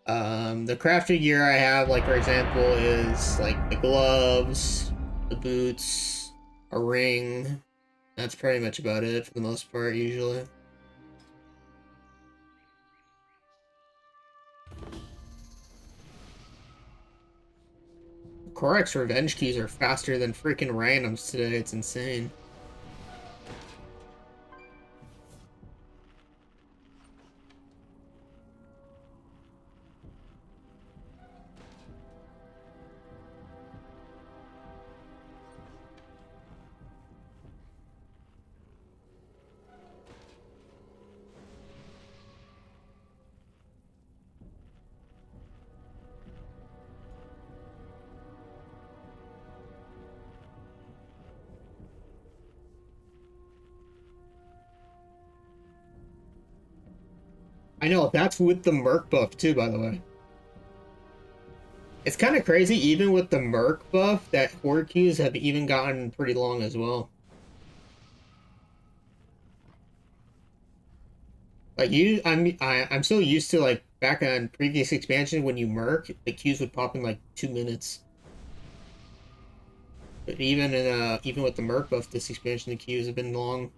The crafted gear I have, like for example, is like the gloves, the boots, a ring. That's pretty much about it for the most part, usually. Korrak's revenge keys are faster than freaking randoms today. It's insane. I know, that's with the Merc buff too, by the way. It's kind of crazy, even with the Merc buff, that Horde queues have even gotten pretty long as well. Like I'm so used to like back on previous expansion when you Merc, the queues would pop in like 2 minutes. But even with the Merc buff, this expansion the queues have been long.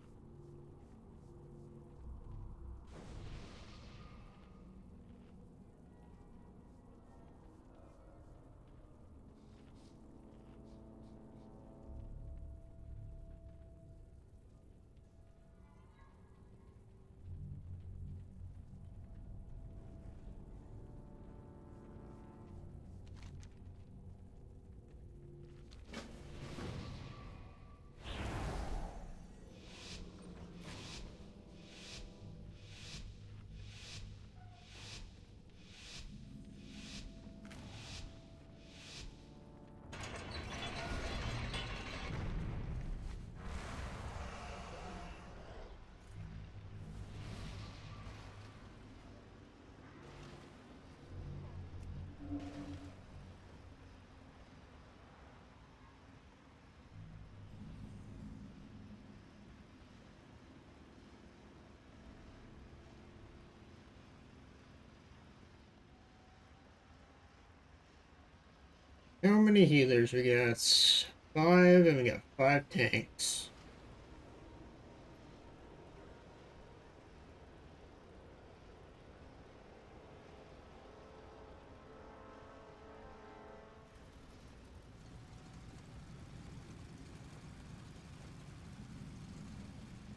How many healers we got? 5, and we got 5 tanks.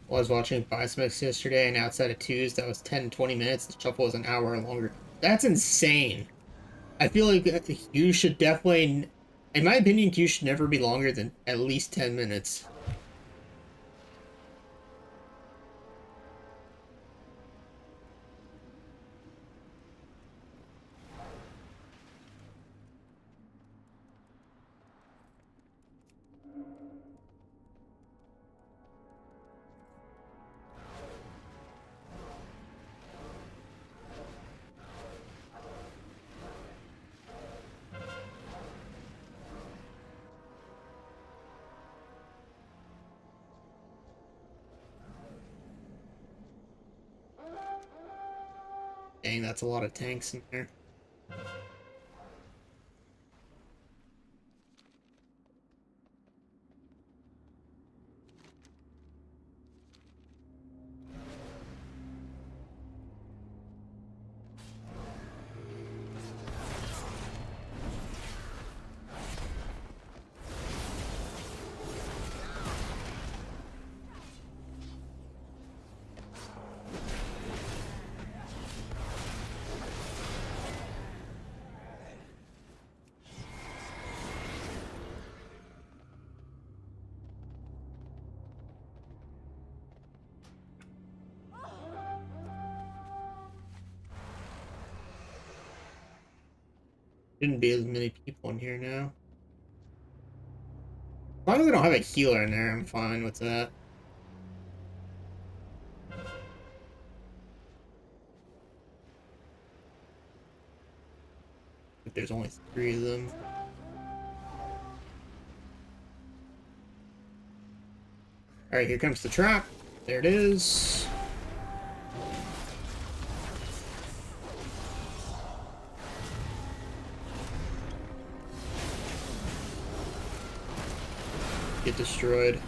I was watching Biosmix yesterday, and outside of twos, that was 10-20 minutes. The shuffle was an hour longer. That's insane. I feel like you should definitely, in my opinion, queue should never be longer than at least 10 minutes. Dang, that's a lot of tanks in there. Shouldn't be as many people in here now. As long as I don't have a healer in there, I'm fine with that. If there's only 3 of them. Alright, here comes the trap. There it is. Get destroyed.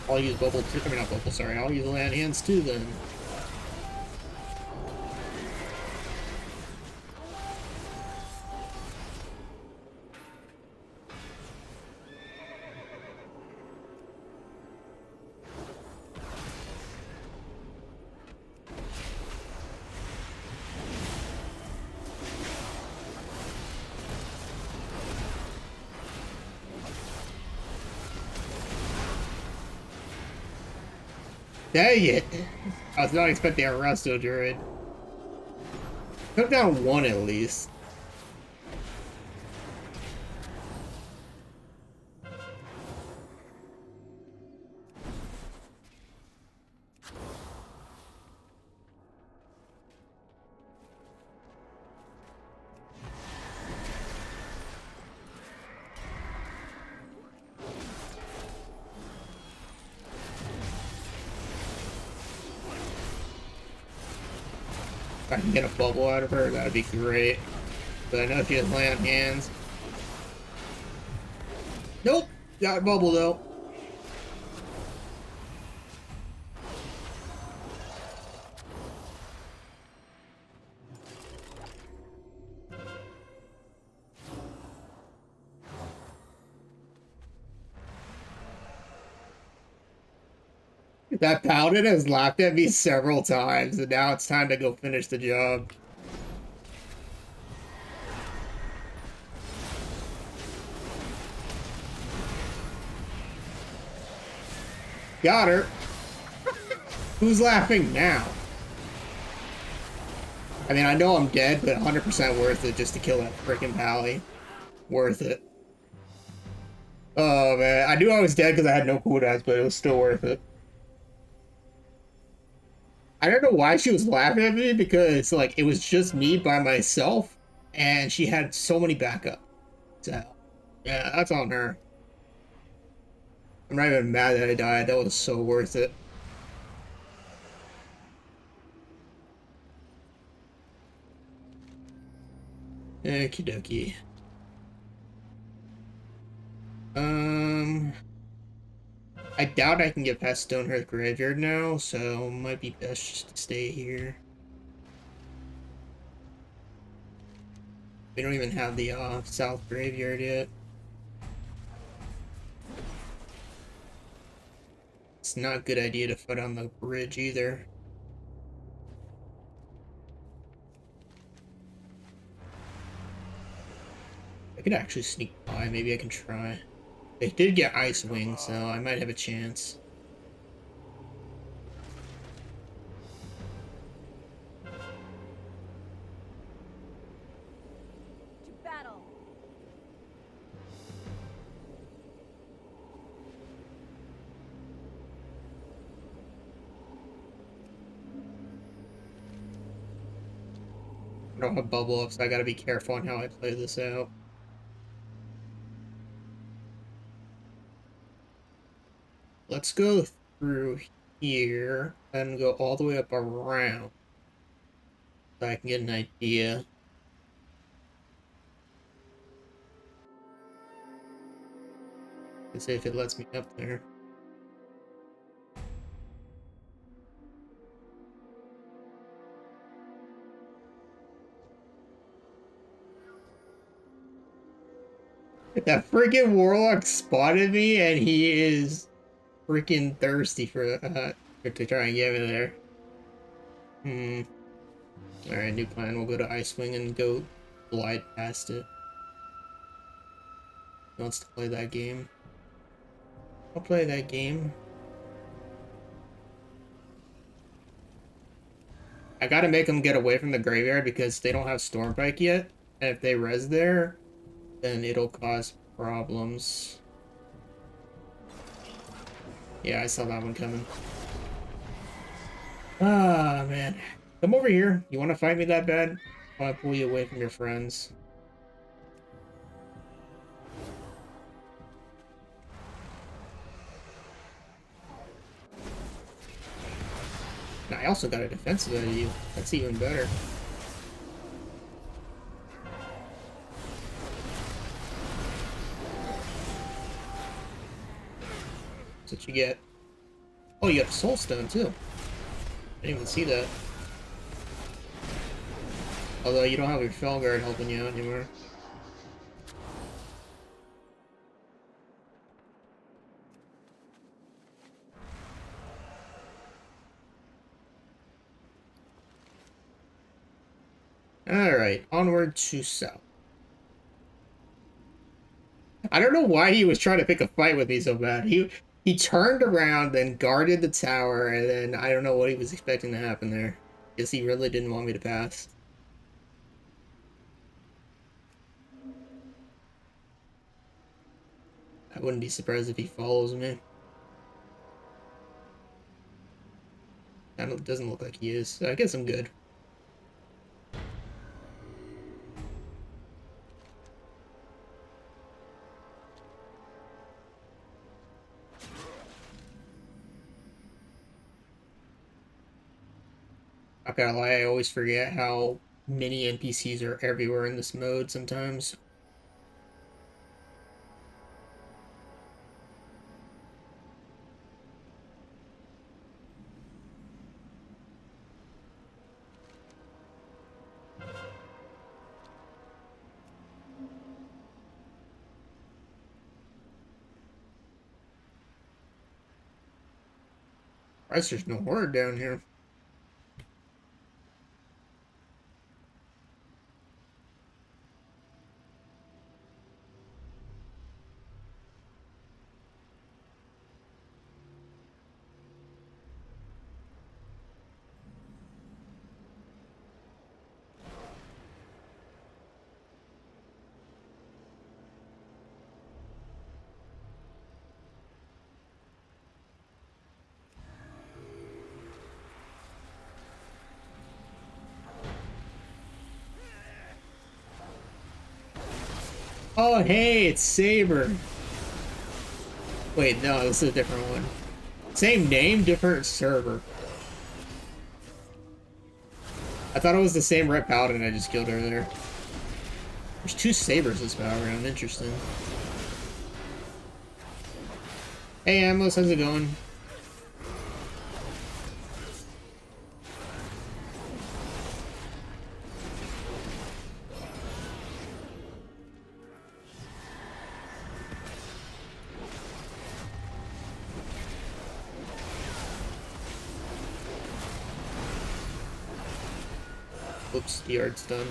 I'll use bubble too. I mean, not bubble, sorry. I'll use land hands too then. Dang it! I was not expecting a resto druid. Took down 1 at least. If I can get a bubble out of her, that'd be great. But I know she has land hands. Nope! Got a bubble though. That paladin has laughed at me several times, and now it's time to go finish the job. Got her. Who's laughing now? I mean, I know I'm dead, but 100% worth it just to kill that freaking pally. Worth it. Oh, man. I knew I was dead because I had no cooldowns, but it was still worth it. I don't know why she was laughing at me, because, like, it was just me by myself, and she had so many backup. So, yeah, that's on her. I'm not even mad that I died. That was so worth it. Okie dokie. I doubt I can get past Stonehearth Graveyard now, so might be best just to stay here. We don't even have the South Graveyard yet. It's not a good idea to fight on the bridge either. I could actually sneak by, maybe I can try. They did get Ice Wing, so I might have a chance. To battle. I don't have bubble up, so I gotta be careful on how I play this out. Let's go through here and go all the way up around so I can get an idea. Let's see if it lets me up there. That freaking warlock spotted me, and he is freaking thirsty for to try and get me there. All right, new plan. We'll go to Icewing and go glide past it. He wants to play that game. I'll play that game. I gotta make them get away from the graveyard because they don't have Stormpike yet, and if they res there, then it'll cause problems. Yeah, I saw that one coming. Ah, man. Come over here. You want to fight me that bad? I'll pull you away from your friends. And I also got a defensive out of you. That's even better. That's what you get. Oh, you got a soul stone too. I didn't even see that. Although you don't have your Felguard helping you out anymore. Alright, onward to south. I don't know why he was trying to pick a fight with me so bad. He turned around, then guarded the tower, and then I don't know what he was expecting to happen there. Guess he really didn't want me to pass. I wouldn't be surprised if he follows me. Doesn't look like he is, so I guess I'm good. Not gonna lie, I always forget how many NPCs are everywhere in this mode sometimes. Christ, there's no horde down here. Oh, hey, it's Saber. Wait, no, this is a different one. Same name, different server. I thought it was the same Red Paladin I just killed earlier. There's two Sabers this Battleground, interesting. Hey, Amos, how's it going? Oops, the yard's done.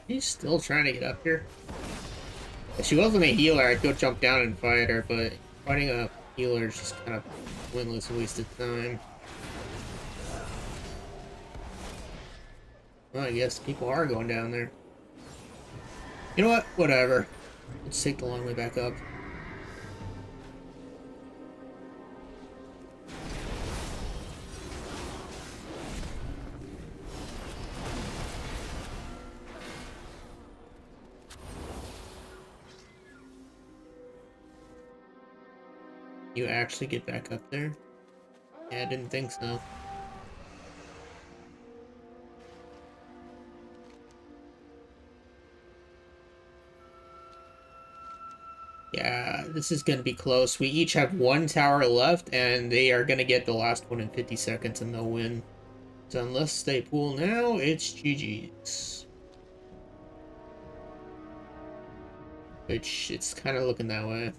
He's still trying to get up here. If she wasn't a healer, I'd go jump down and fight her, but fighting a healer is just kind of pointless, wasted time. Well, I guess people are going down there. You know what? Whatever. Let's take the long way back up. You actually get back up there? Yeah, I didn't think so. Yeah, this is gonna be close. We each have one tower left, and they are gonna get the last one in 50 seconds, and they'll win. So unless they pull now, it's GG's. Which, it's kind of looking that way.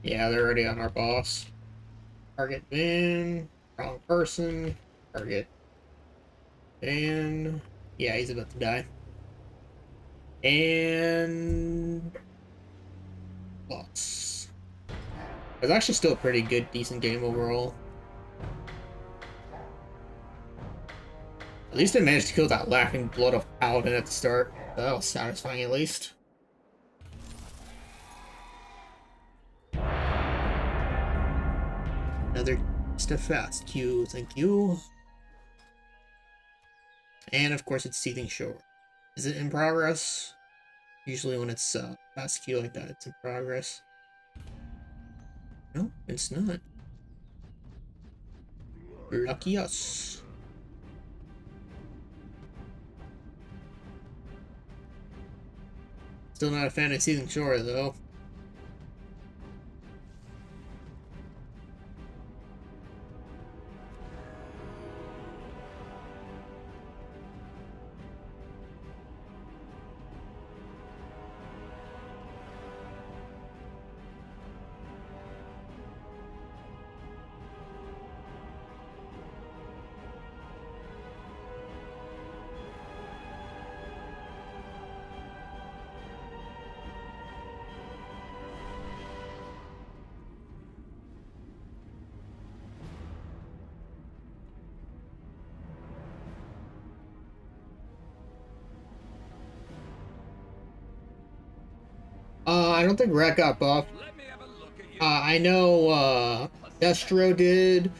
Yeah, they're already on our boss. Target ban. Wrong person. Target ban. Yeah, he's about to die. And boss. It's actually still a pretty good, decent game overall. At least I managed to kill that laughing blood of Paladin at the start. That was satisfying at least. Another steadfast queue, thank you. And of course it's Seething Shore. Is it in progress? Usually when it's fast queue like that, it's in progress. No, it's not. Lucky us. Still not a fan of Seething Shore though. I don't think Rat got buffed. Let me have a look at I know Destro did,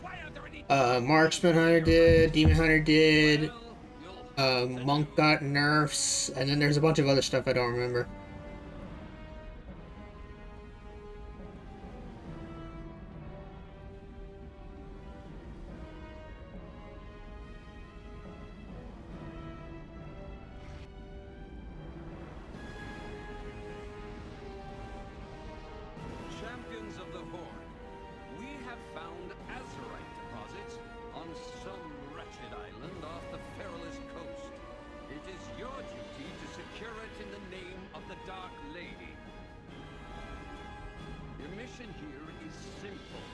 Marksman Hunter did, Demon Hunter did, Monk got nerfs, and then there's a bunch of other stuff I don't remember. Champions of the Horde, we have found azurite deposits on some wretched island off the perilous coast. It is your duty to secure it in the name of the Dark Lady. Your mission here is simple.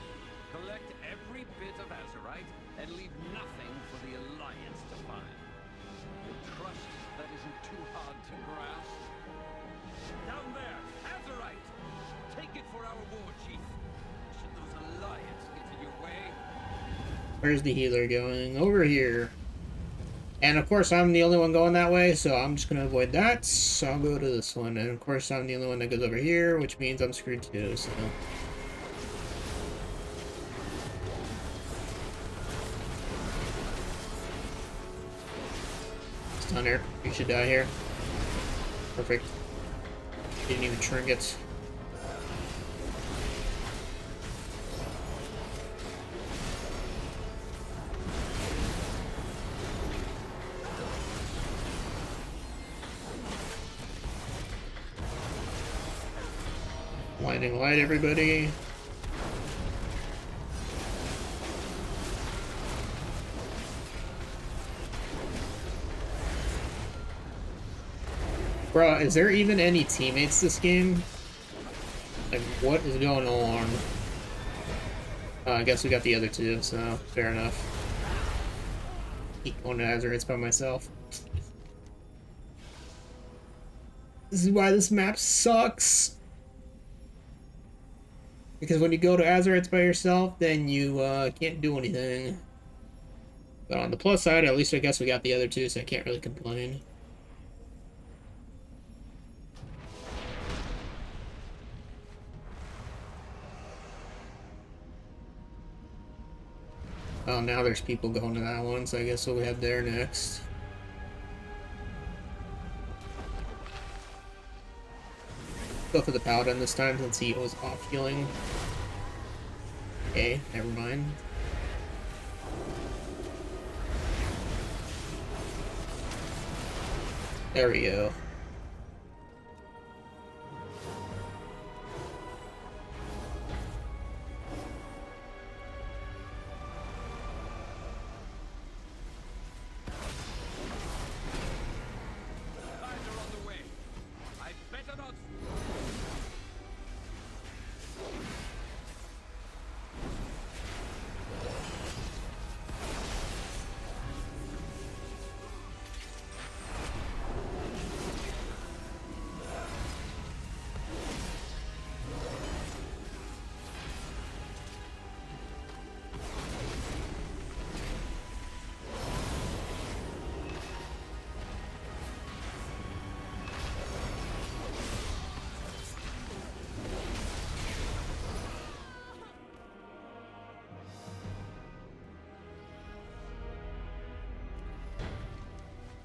Collect every bit of azurite and leave nothing for the Alliance to find. A trust that isn't too hard to grasp. Down there, azurite! Take it for our war chief. Should those Alliance get in your way? Where's the healer going? Over here. And of course I'm the only one going that way, so I'm just gonna avoid that. So I'll go to this one. And of course I'm the only one that goes over here, which means I'm screwed too, so... Stunner. You should die here. Perfect. Didn't even trinket. Blinding light, everybody. Bro, is there even any teammates this game? Like, what is going on? I guess we got the other two, so fair enough. Keep going to Azurites by myself. This is why this map sucks. Because when you go to Azurites by yourself, then you can't do anything. But on the plus side, at least I guess we got the other two, so I can't really complain. Oh, now there's people going to that one, so I guess we'll head there next. Go for the Paladin this time since he was off healing. Okay, never mind. There we go.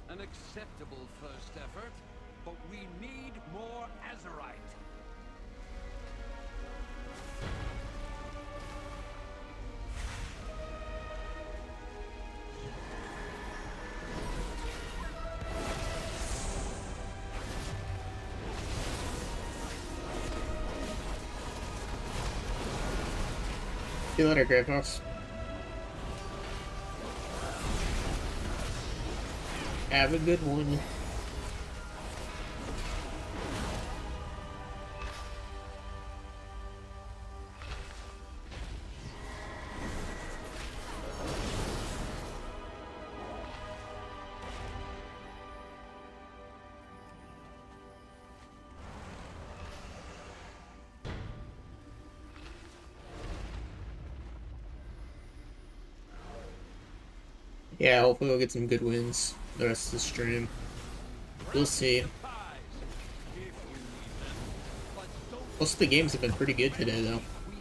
An acceptable first effort, but we need more azurite. See you later, Grey Fox. Have a good one. Yeah, hopefully we'll get some good wins the rest of the stream. We'll see. Most of the games have been pretty good today, though. We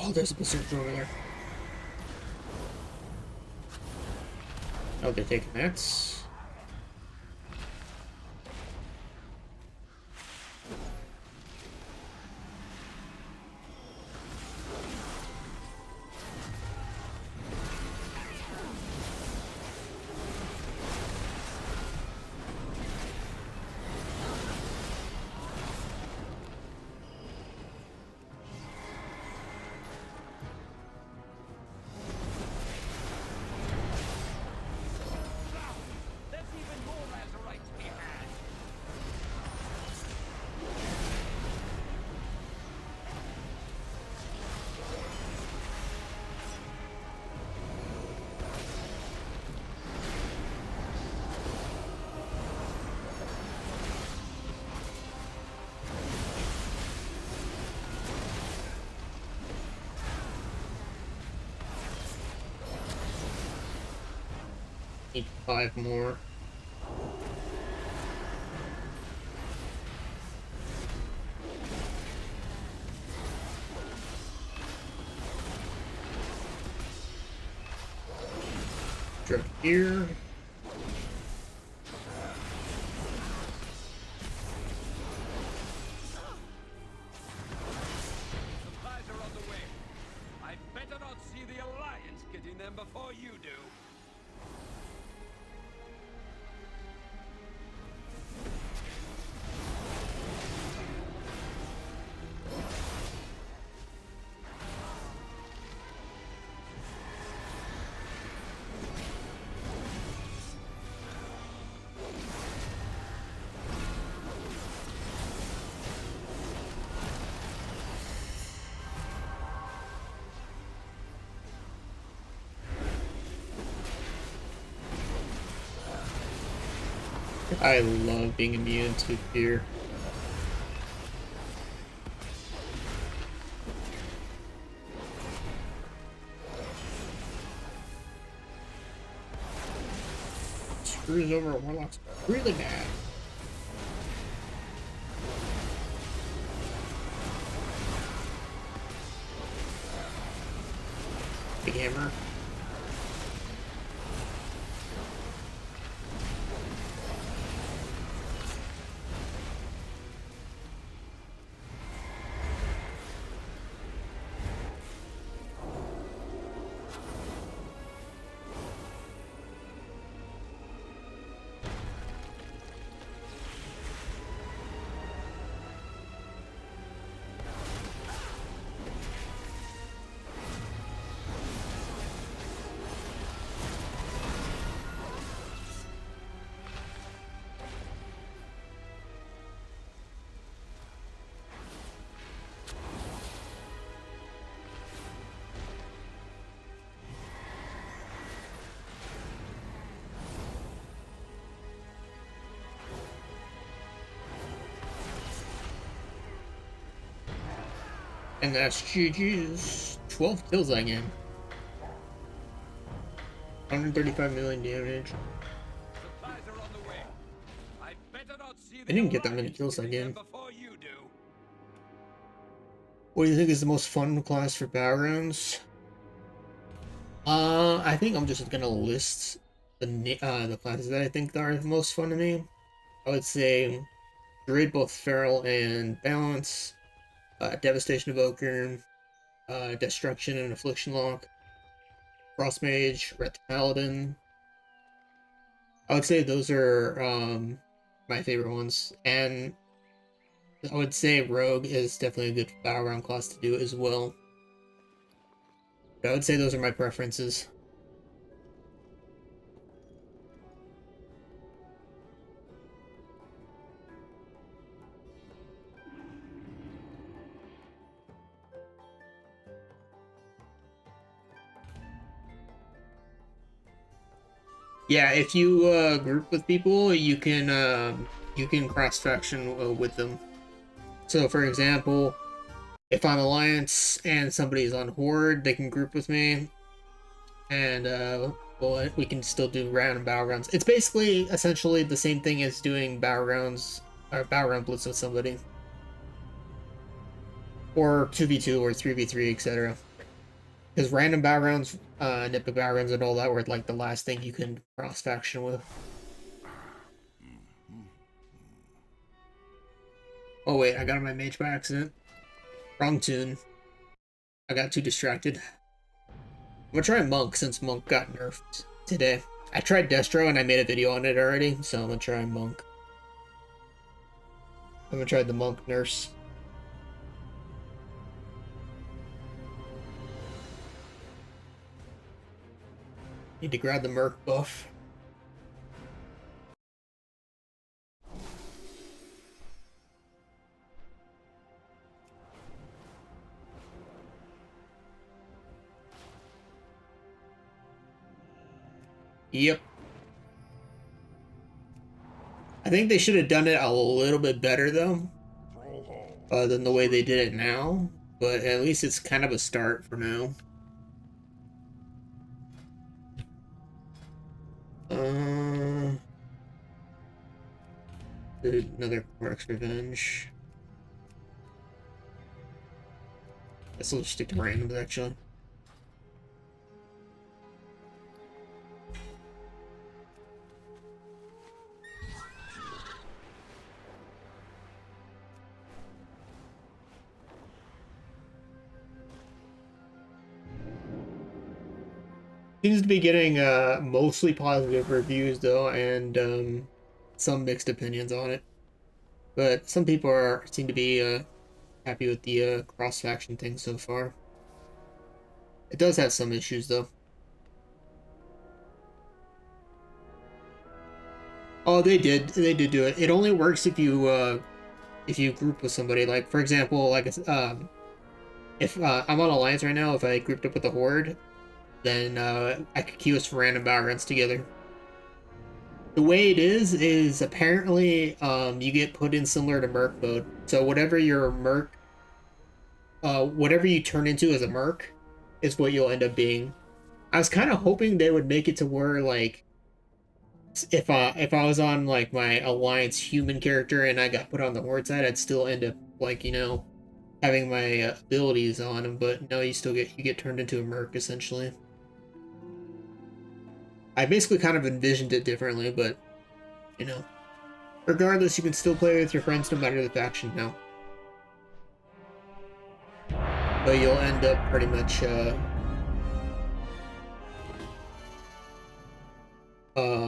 Oh, there's a berserker over there. Oh, they're taking that. There's even more Azurite to be had. Need 5 more. Drop here. Supplies are on the way. I'd better not see the Alliance getting them before you do. I love being immune to fear. Screws over warlocks really bad. Big hammer. And that's GG's. 12 kills that game. 135 million damage. Supplies are on the way. I'd better not see the I didn't get that many Alliance kills that getting them game. before you do. What do you think is the most fun class for Battlegrounds? I think I'm just gonna list the classes that I think are the most fun to me. I would say Druid, both Feral and Balance, Devastation Evoker, Destruction and Affliction Lock, Frost Mage, Ret the Paladin. I would say those are my favorite ones, and I would say Rogue is definitely a good Battleground class to do as well. But I would say those are my preferences. Yeah, if you group with people, you can cross faction with them. So, for example, if I'm Alliance and somebody's on Horde, they can group with me, and well, we can still do random battlegrounds. It's basically essentially the same thing as doing battlegrounds or battleground blitz with somebody, or 2v2 or 3v3, etc. Because random battlegrounds, epic battlegrounds, and all that were like the last thing you can cross faction with. Oh wait, I got on my mage by accident. Wrong tune. I got too distracted. I'm gonna try Monk since Monk got nerfed today. I tried Destro and I made a video on it already, so I'm gonna try Monk. I haven't tried the Monk nurse. Need to grab the Merc buff. Yep. I think they should have done it a little bit better though, than the way they did it now. But at least it's kind of a start for now. Another Cork's Revenge. Guess I'll just stick to randoms actually. Seems to be getting mostly positive reviews though, and some mixed opinions on it. But some people seem to be happy with the cross-faction thing so far. It does have some issues though. Oh, they did do it. It only works if you group with somebody. Like for example, like if I'm on Alliance right now, if I grouped up with the Horde, then I could queue us for random battlegrounds together. The way it is apparently you get put in similar to Merc mode. So whatever your Merc, whatever you turn into as a Merc, is what you'll end up being. I was kind of hoping they would make it to where like if I was on like my Alliance human character and I got put on the Horde side, I'd still end up like having my abilities on him. But no, you get turned into a Merc essentially. I basically kind of envisioned it differently, but, regardless, you can still play with your friends no matter the faction now. But you'll end up pretty much,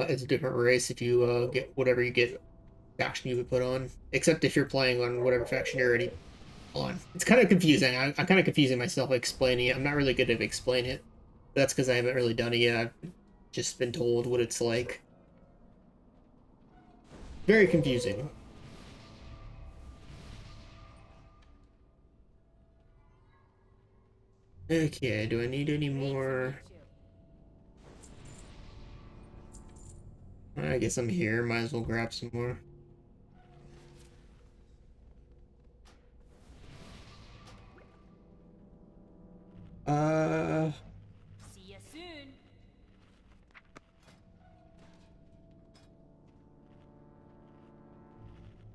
as a different race if you, get whatever you get faction you would put on. Except if you're playing on whatever faction you're already on. It's kind of confusing. I'm kind of confusing myself explaining it. I'm not really good at explaining it. That's because I haven't really done it yet. I've just been told what it's like. Very confusing. Okay, do I need any more? I guess I'm here. Might as well grab some more. See you soon.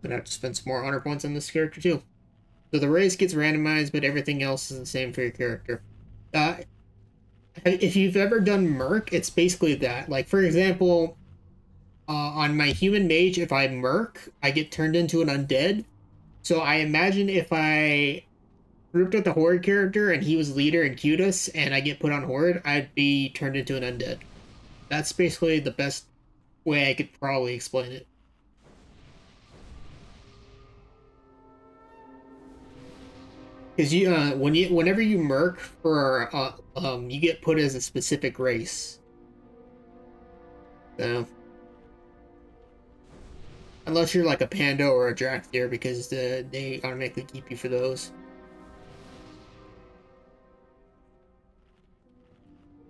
Gonna have to spend some more honor points on this character too. So the race gets randomized, but everything else is the same for your character. If you've ever done Merc, it's basically that. Like, for example, on my human mage, if I Merc, I get turned into an undead. So I imagine if I grouped with the Horde character and he was leader and queued us, and I get put on Horde, I'd be turned into an undead. That's basically the best way I could probably explain it. Because whenever you Merc for you get put as a specific race. So unless you're like a Panda or a Drakthir, because they automatically keep you for those.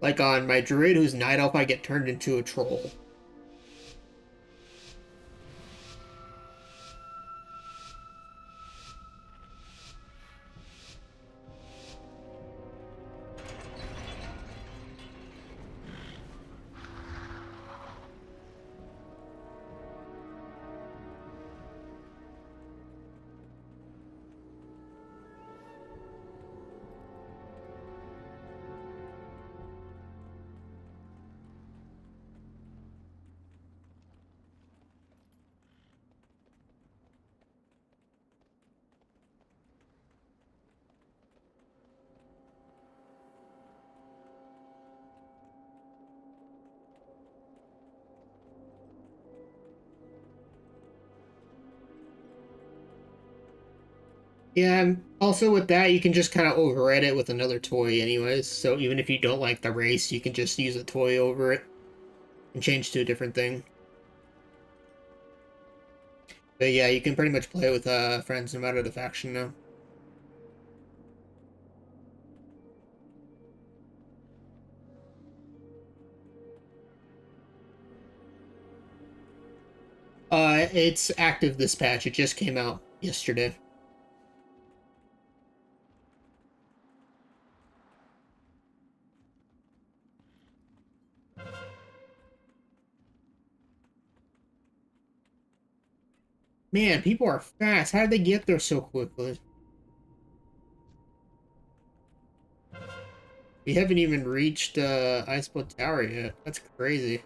Like on my Druid, who's Night Elf, I get turned into a Troll. Yeah, and also with that, you can just kind of override it with another toy anyways. So even if you don't like the race, you can just use a toy over it and change to a different thing. But yeah, you can pretty much play with friends no matter the faction now. It's active this patch. It just came out yesterday. Man, people are fast. How did they get there so quickly? We haven't even reached Icebow Tower yet. That's crazy.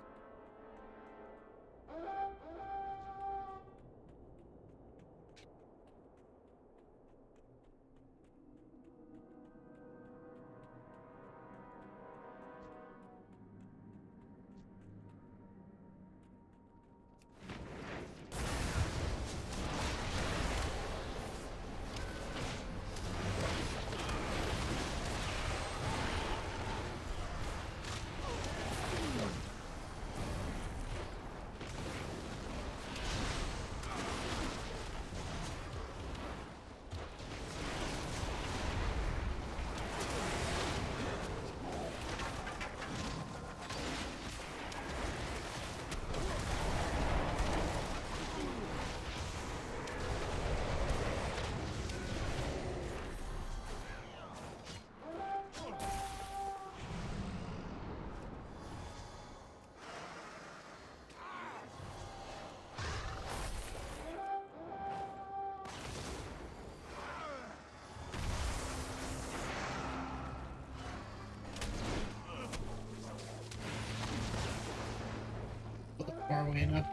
Far away enough.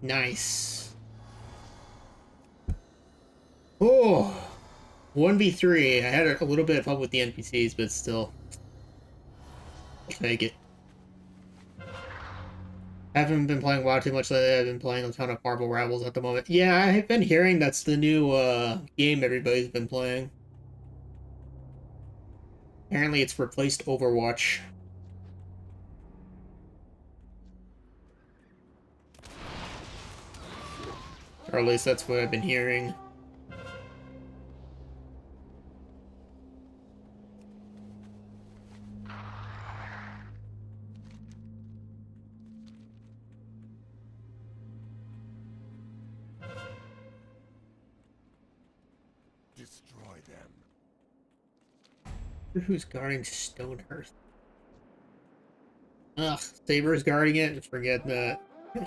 Nice. Oh, 1v3. I had a little bit of fun with the NPCs, but still. I'll take it. I haven't been playing WoW too much lately. I've been playing a ton of Marble Rivals at the moment. Yeah, I've been hearing that's the new game everybody's been playing. Apparently it's replaced Overwatch. Or at least that's what I've been hearing. Destroy them. Who's guarding Stonehearth? Ugh, Saber's guarding it. Forget that. I'm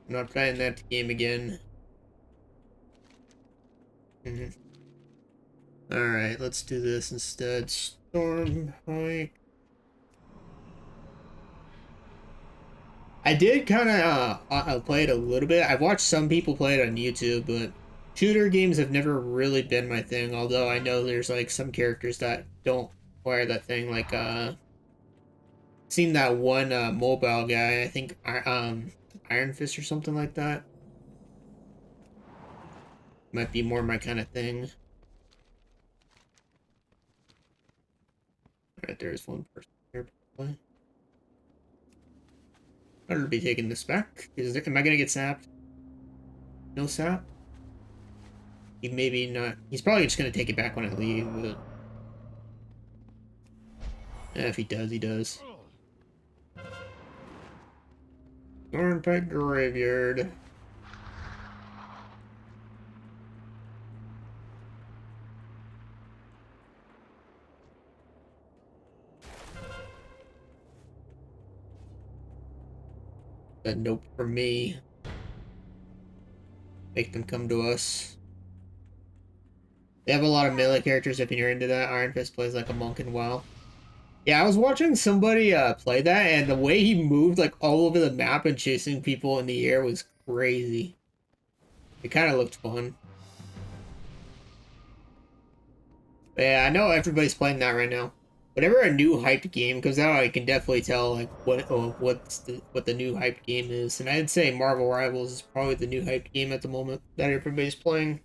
not playing that game again. Alright, let's do this instead. Storm Hike. I did kind of play it a little bit. I've watched some people play it on YouTube, but shooter games have never really been my thing. Although I know there's like some characters that don't require that thing. Like seen that one mobile guy. I think Iron Fist or something like that. Might be more my kind of thing. Alright, there's one person here. Probably. Better be taking this back. Am I gonna get sapped? No sap? He maybe not. He's probably just gonna take it back when I leave, but if he does, he does. Thornpike Graveyard. A nope for me. Make them come to us. They have a lot of melee characters if you're into that. Iron Fist plays like a monk in WoW. Yeah, I was watching somebody play that, and the way he moved like all over the map and chasing people in the air was crazy. It kind of looked fun. But yeah, I know everybody's playing that right now. Whenever a new hyped game comes out, I can definitely tell like what the new hyped game is. And I'd say Marvel Rivals is probably the new hyped game at the moment that everybody's playing.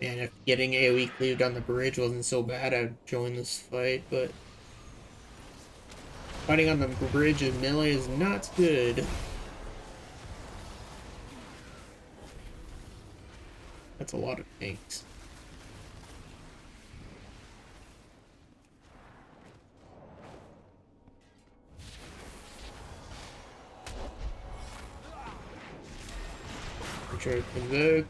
Man, if getting AoE cleaved on the bridge wasn't so bad, I'd join this fight, but fighting on the bridge in melee is not good. That's a lot of tanks. Try to convoke.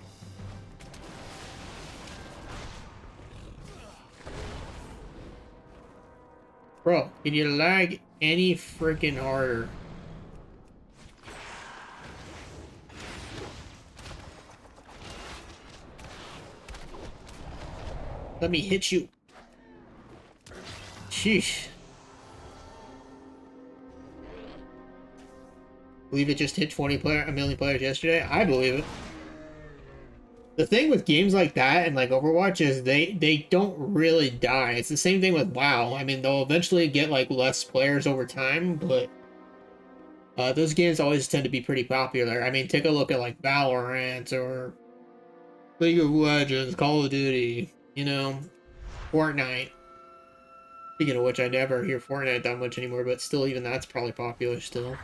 Bro, can you lag any freaking harder? Let me hit you. Sheesh. Believe it just hit a million players yesterday? I believe it. The thing with games like that and like Overwatch is they don't really die. It's the same thing with WoW. I mean, they'll eventually get like less players over time, but those games always tend to be pretty popular. I mean, take a look at like Valorant or League of Legends, Call of Duty, you know, Fortnite. Speaking of which, I never hear Fortnite that much anymore, but still, even that's probably popular still.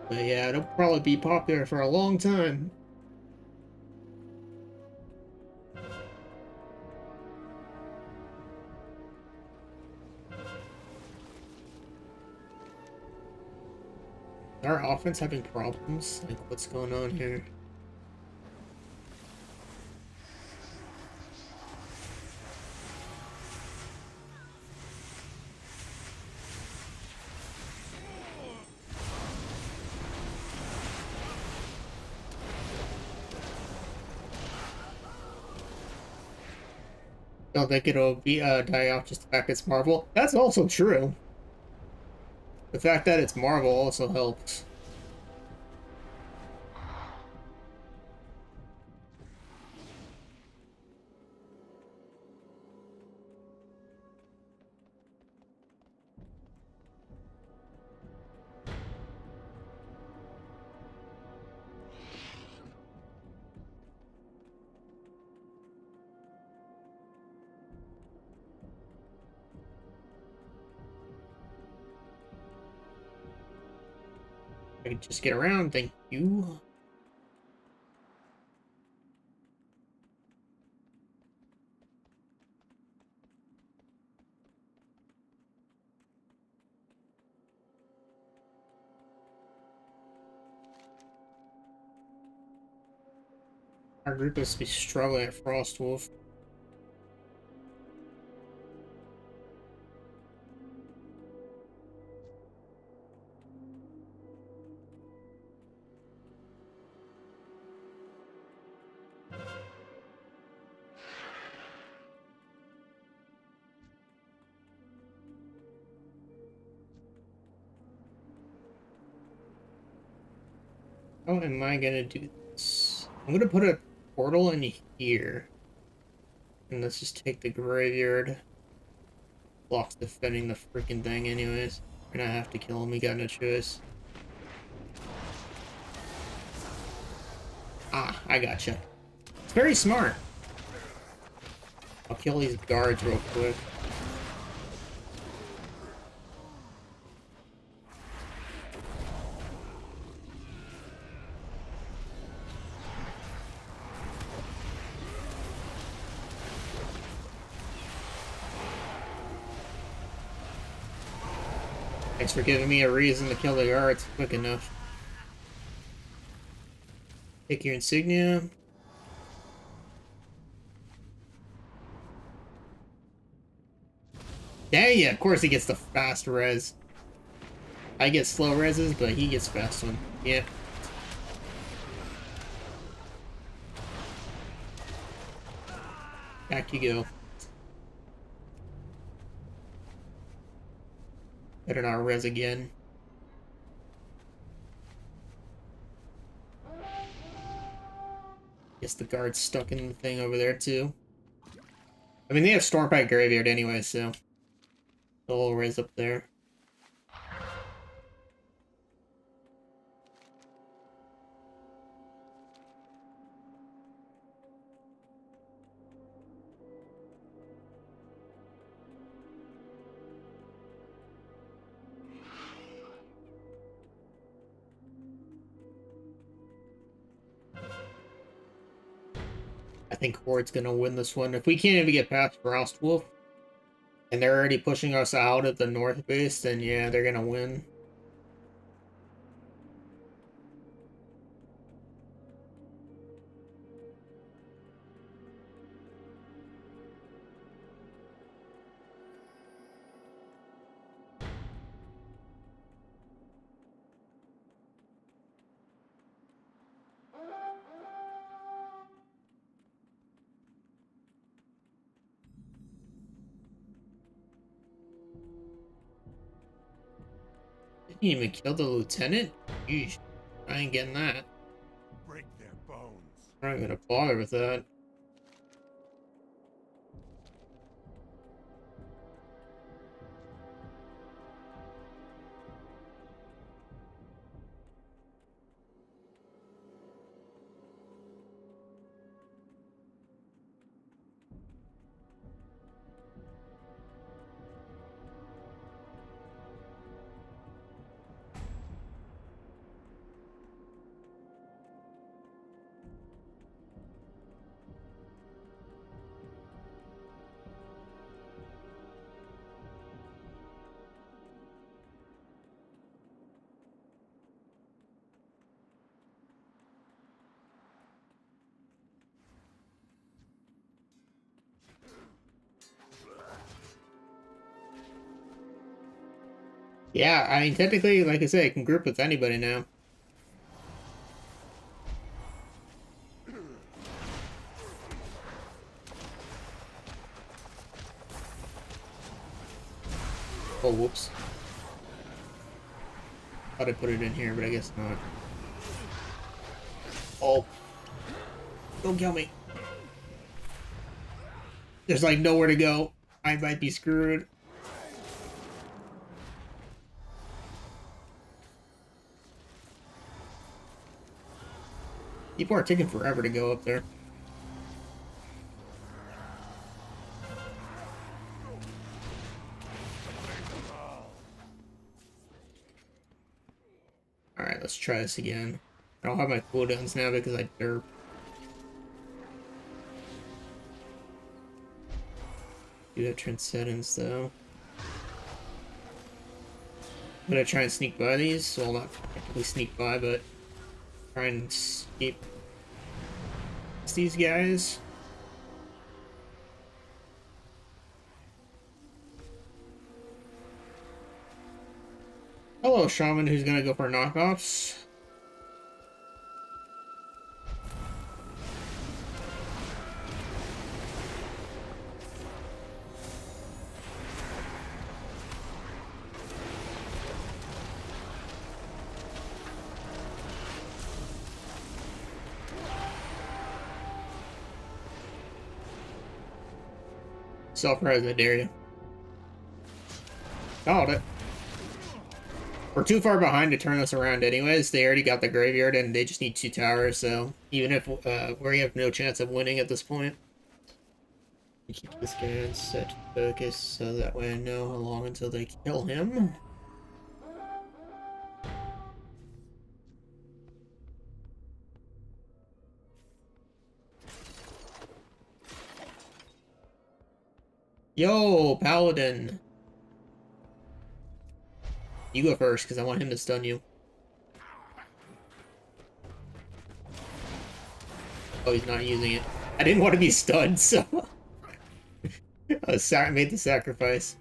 But yeah, it'll probably be popular for a long time. Our offense having problems? Like, what's going on here? Don't think it'll be die off just the fact it's Marvel. That's also true. The fact that it's Marvel also helps. I can just get around, thank you. Our group must be struggling at Frostwolf. How am I gonna do this? I'm gonna put a portal in here. And let's just take the graveyard. Blocks defending the freaking thing anyways. We're gonna have to kill him, we got no choice. Ah, I gotcha. It's very smart. I'll kill these guards real quick. Thanks for giving me a reason to kill the guards quick enough. Take your insignia. Yeah, of course he gets the fast res. I get slow reses, but he gets fast one. Yeah. Back you go. Better not res again. Guess the guard's stuck in the thing over there too. I mean, they have Stormpack Graveyard anyway, so they'll all raise up there. I think Horde's gonna win this one. If we can't even get past Frostwolf, and they're already pushing us out at the north base, then yeah, they're gonna win. Didn't even kill the lieutenant? Yeesh. I ain't getting that. Break their bones. I'm not gonna bother with that. Yeah, I mean, technically, like I said, I can group with anybody now. Oh, whoops. Thought I put it in here, but I guess not. Oh. Don't kill me. There's like nowhere to go. I might be screwed. People are taking forever to go up there. Alright, let's try this again. I don't have my cooldowns now because I derp. Do that Transcendence though. I'm gonna try and sneak by these. Well, not technically sneak by, but try and escape these guys. Hello, Shaman, who's gonna go for knockoffs. Self-res, I dare you. Called it. We're too far behind to turn this around anyways. They already got the graveyard and they just need 2 towers, so even if we have no chance of winning at this point. Keep this guy on set focus so that way I know how long until they kill him. Yo, Paladin. You go first, because I want him to stun you. Oh, he's not using it. I didn't want to be stunned, so... I made the sacrifice.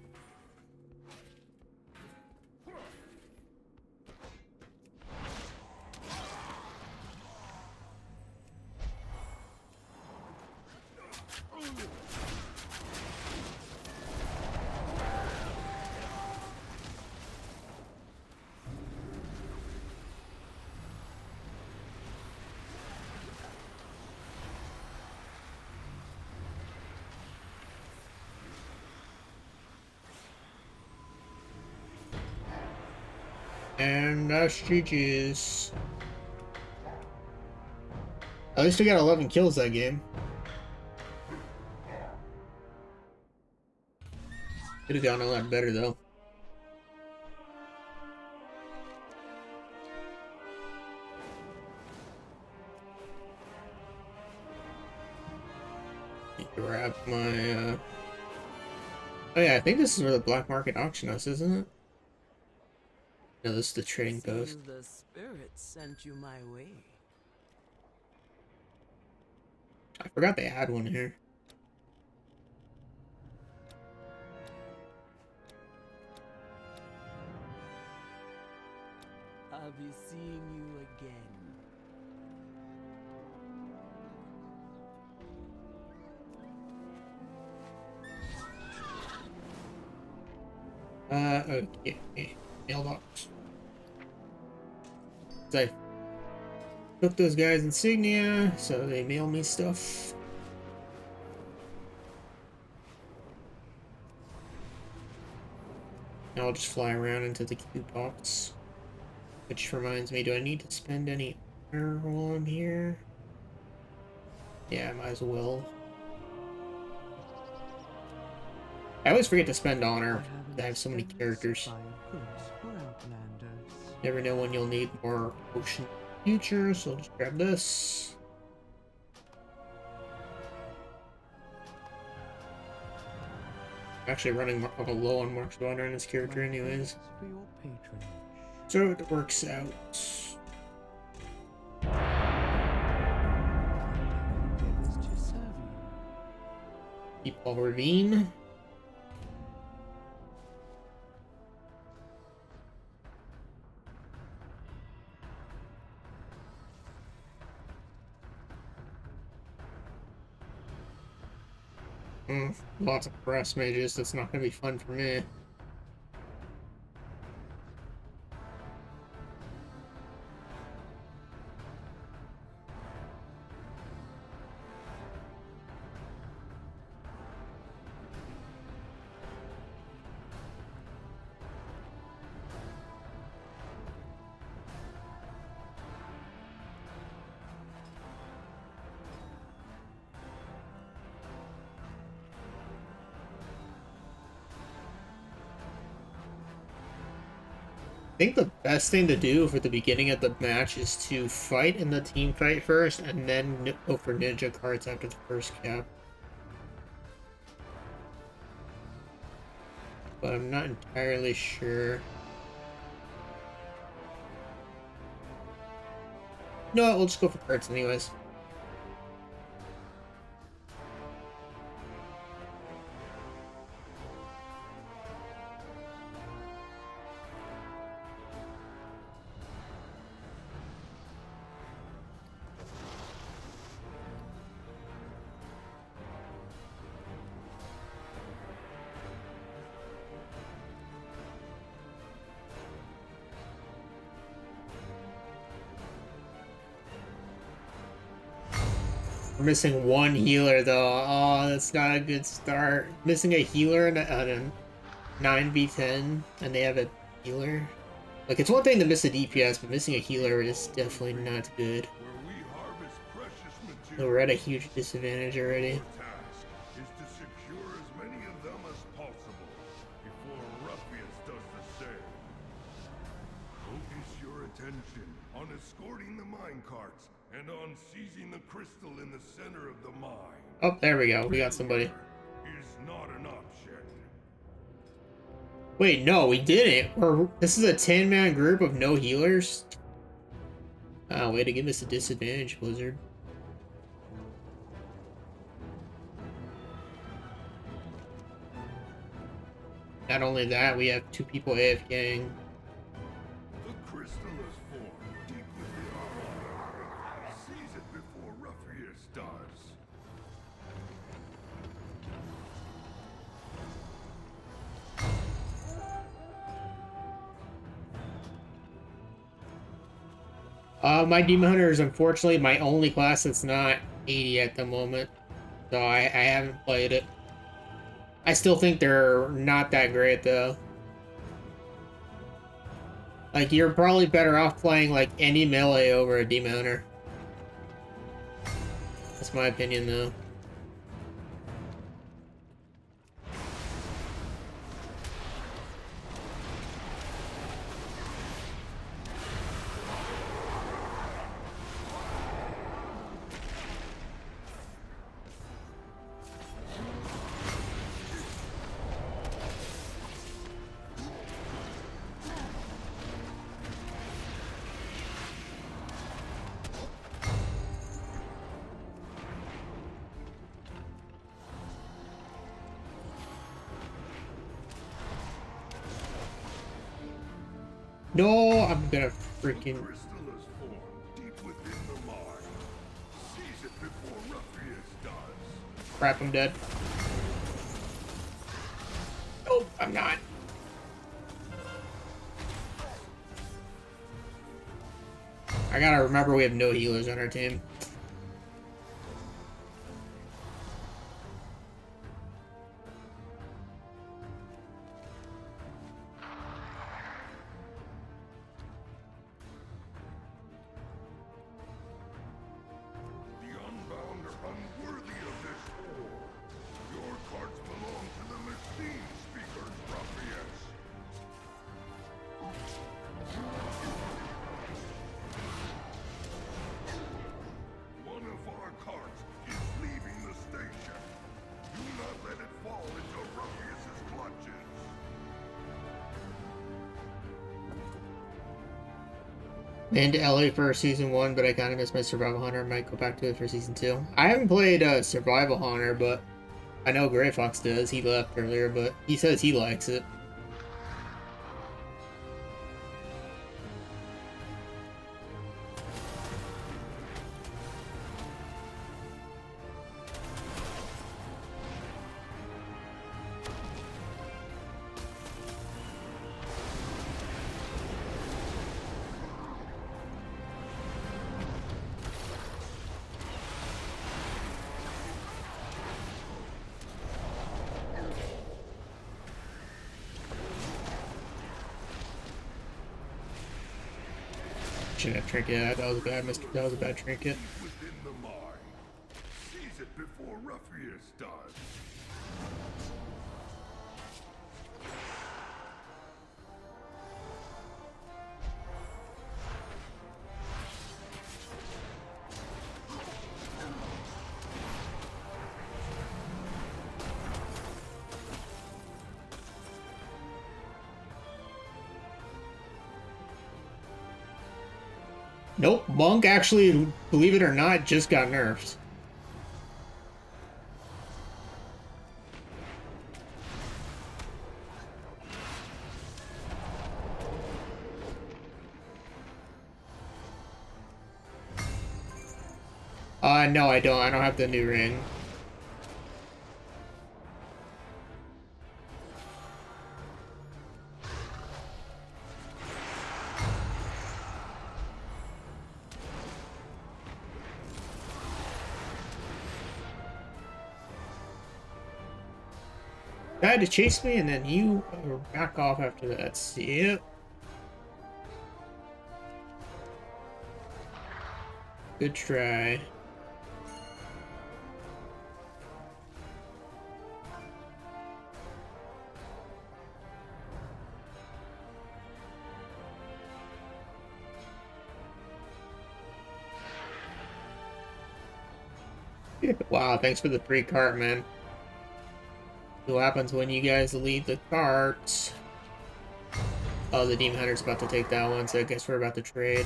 And that's GG's. At least we got 11 kills that game. Could have gone a lot better though. Grab my oh yeah, I think this is where the black market auction house, isn't it? No, this is the trading post. The spirits sent you my way. I forgot they had one here. I'll be seeing you again. Okay. Mailbox. So I took those guys insignia, so they mail me stuff. Now I'll just fly around into the queue box. Which reminds me, do I need to spend any honor while I'm here? Yeah, I might as well. I always forget to spend honor. I have so many characters. Never know when you'll need more potion in the future, so I'll just grab this. I'm actually running low on marks of honor in this character anyways. So it works out. People Ravine. Lots of brass mages, that's not gonna be fun for me. I think the best thing to do for the beginning of the match is to fight in the team fight first, and then go for ninja cards after the first cap. But I'm not entirely sure. No, we'll just go for cards anyways. We're missing one healer though. Oh, that's not a good start. Missing a healer on a 9v10 and they have a healer. Like, it's one thing to miss a DPS, but missing a healer is definitely not good. So we're at a huge disadvantage already. On escorting the mine carts and on seizing the crystal in the center of the mine. Oh, there we go. We got somebody. Is not an option. Wait, no, we didn't. This is a 10-man group of no healers. Oh, way to give us a disadvantage, Blizzard. Not only that, we have 2 people AFKing. My Demon Hunter is unfortunately my only class that's not 80 at the moment, so I haven't played it. I still think they're not that great though. Like, you're probably better off playing, like, any melee over a demoner. That's my opinion, though. No, I'm gonna freaking... Crystal is formed deep within the mine. Seize it before Ruffius does. Crap, I'm dead. Nope, I'm not. I gotta remember we have no healers on our team. The unbound are unworthy of this ore. Your carts belong to the machine speakers, Ruffius. One of our carts is leaving the station. Do not let it fall into Ruffius's clutches. Been to LA for season 1, but I kind of miss my Survival Hunter. I might go back to it for season 2. I haven't played Survival Hunter, but I know Gray Fox does. He left earlier, but he says he likes it. Shouldn't have trinket. That was a bad mistake. That was a bad trinket. Within the mine. Seize it before Ruffius does. Nope, Monk actually, believe it or not, just got nerfed. No, I don't. I don't have the new ring. Tried to chase me, and then you back off after that. See it? Good try. Wow, thanks for the free cart, man. See what happens when you guys leave the carts. Oh, the Demon Hunter's about to take that one, so I guess we're about to trade.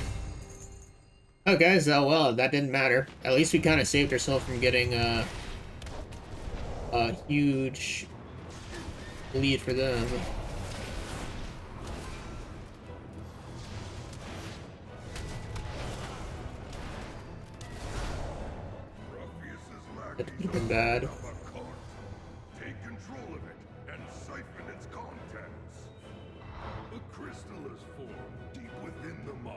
Oh, guys, well, that didn't matter. At least we kind of saved ourselves from getting a huge lead for them. That could have been bad. Take control of it and siphon its contents. A crystal is formed deep within the mine.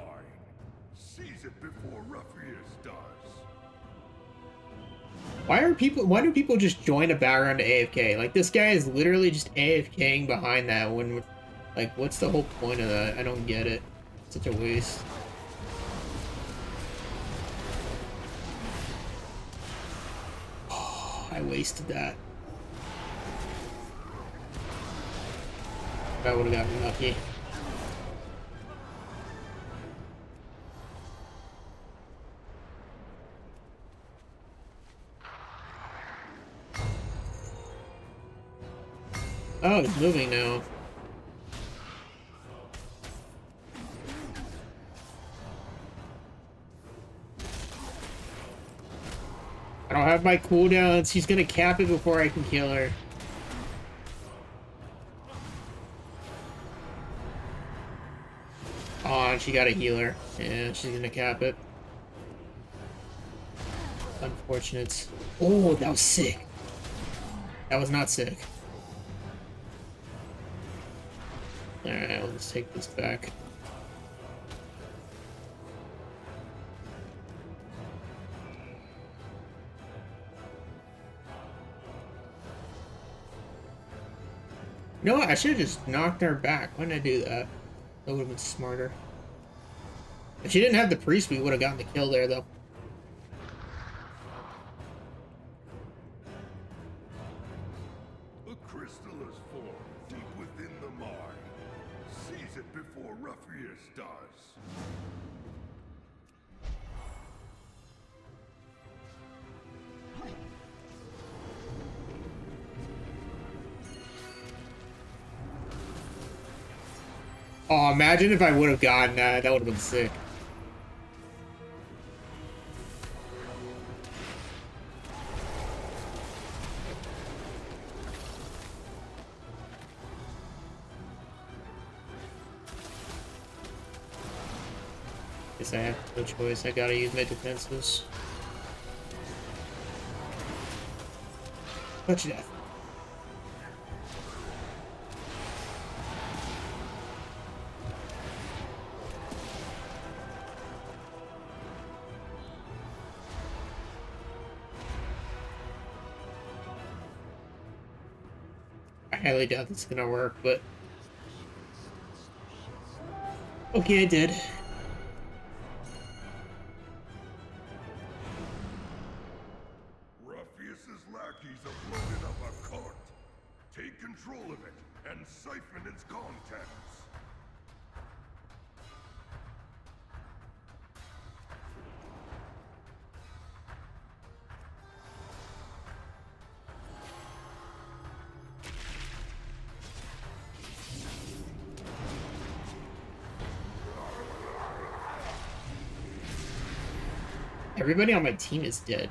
Seize it before Ruffius does. Why do people just join a Battleground to AFK? Like, this guy is literally just AFKing behind that when, like, what's the whole point of that? I don't get it. Such a waste. Oh, I wasted that. I would have gotten lucky. Oh, it's moving now. I don't have my cooldowns. She's gonna cap it before I can kill her. Oh, she got a healer. Yeah, she's gonna cap it. Unfortunate. Oh, that was sick. That was not sick. Alright, let's take this back. You know what? I should have just knocked her back. Why didn't I do that? That would have been smarter. If she didn't have the priest, we would have gotten the kill there, though. A crystal is formed deep within the mine. Seize it before Ruffius does. Oh, imagine if I would have gotten that. That would have been sick. Guess I have no choice. I gotta use my defenses. Touch death. I highly doubt this is gonna work, but okay, I did. Ruffius's lackeys have loaded up a cart. Take control of it and siphon its contents. Everybody on my team is dead.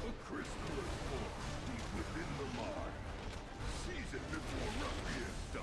A crystal is formed deep within the mine. Seize it before Ruffius does.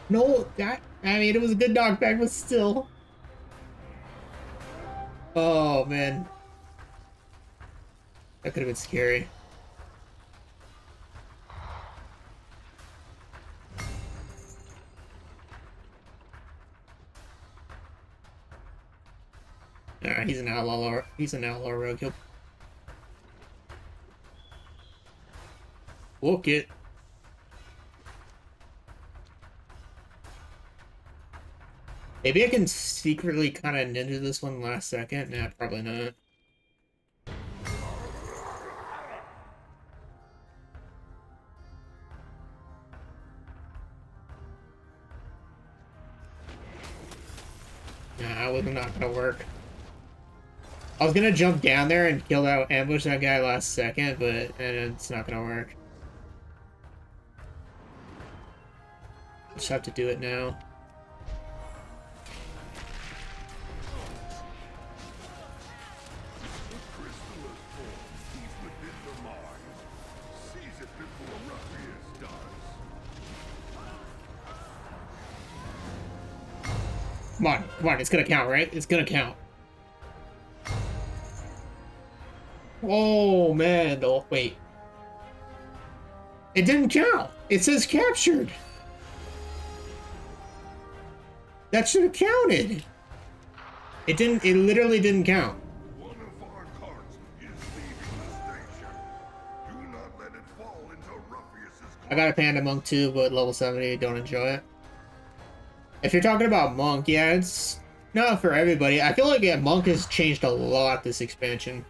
No, that, I mean, it was a good knockback, but still. Oh, man. That could have been scary. Alright, he's an outlaw. He's an outlaw rogue. He'll book it. Maybe I can secretly kind of ninja this one last second. Nah, probably not. Nah, it was not gonna work. I was gonna jump down there and kill that, ambush that guy last second, but it's not gonna work. Just have to do it now. The crystal is formed deep within the mine. Seize it before Ruffius does. Come on, it's gonna count, right? It's gonna count. Oh man, oh wait. It didn't count. It says captured. That should have counted. It didn't, it literally didn't count. One of our carts is leaving the station. Do not let it fall into Ruffius's I got a Panda Monk too, but level 70, don't enjoy it. If you're talking about Monk, yeah, it's not for everybody. I feel like Monk has changed a lot this expansion.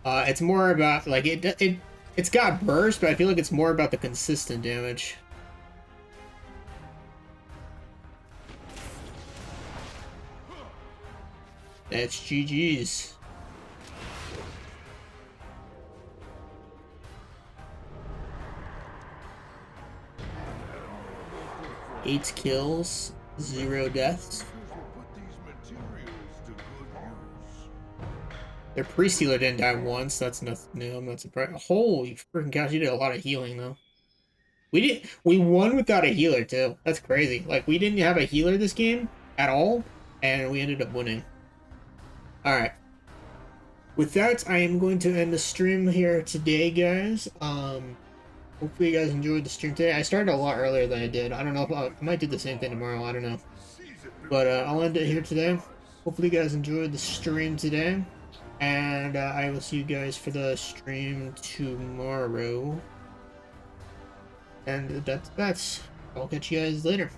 It's more about, like, it's got burst, but I feel like it's more about the consistent damage. That's GG's. Eight kills, 0 deaths. put these materials to good use. Their priest healer didn't die once. That's nothing new. I'm not surprised. Holy freaking gosh, you did a lot of healing though. We won without a healer too. That's crazy. Like, we didn't have a healer this game at all, and we ended up winning. All right. With that, I am going to end the stream here today, guys. Hopefully you guys enjoyed the stream today. I started a lot earlier than I did. I don't know if I might do the same thing tomorrow. I don't know. But I'll end it here today. Hopefully you guys enjoyed the stream today. And I will see you guys for the stream tomorrow. And that's I'll catch you guys later.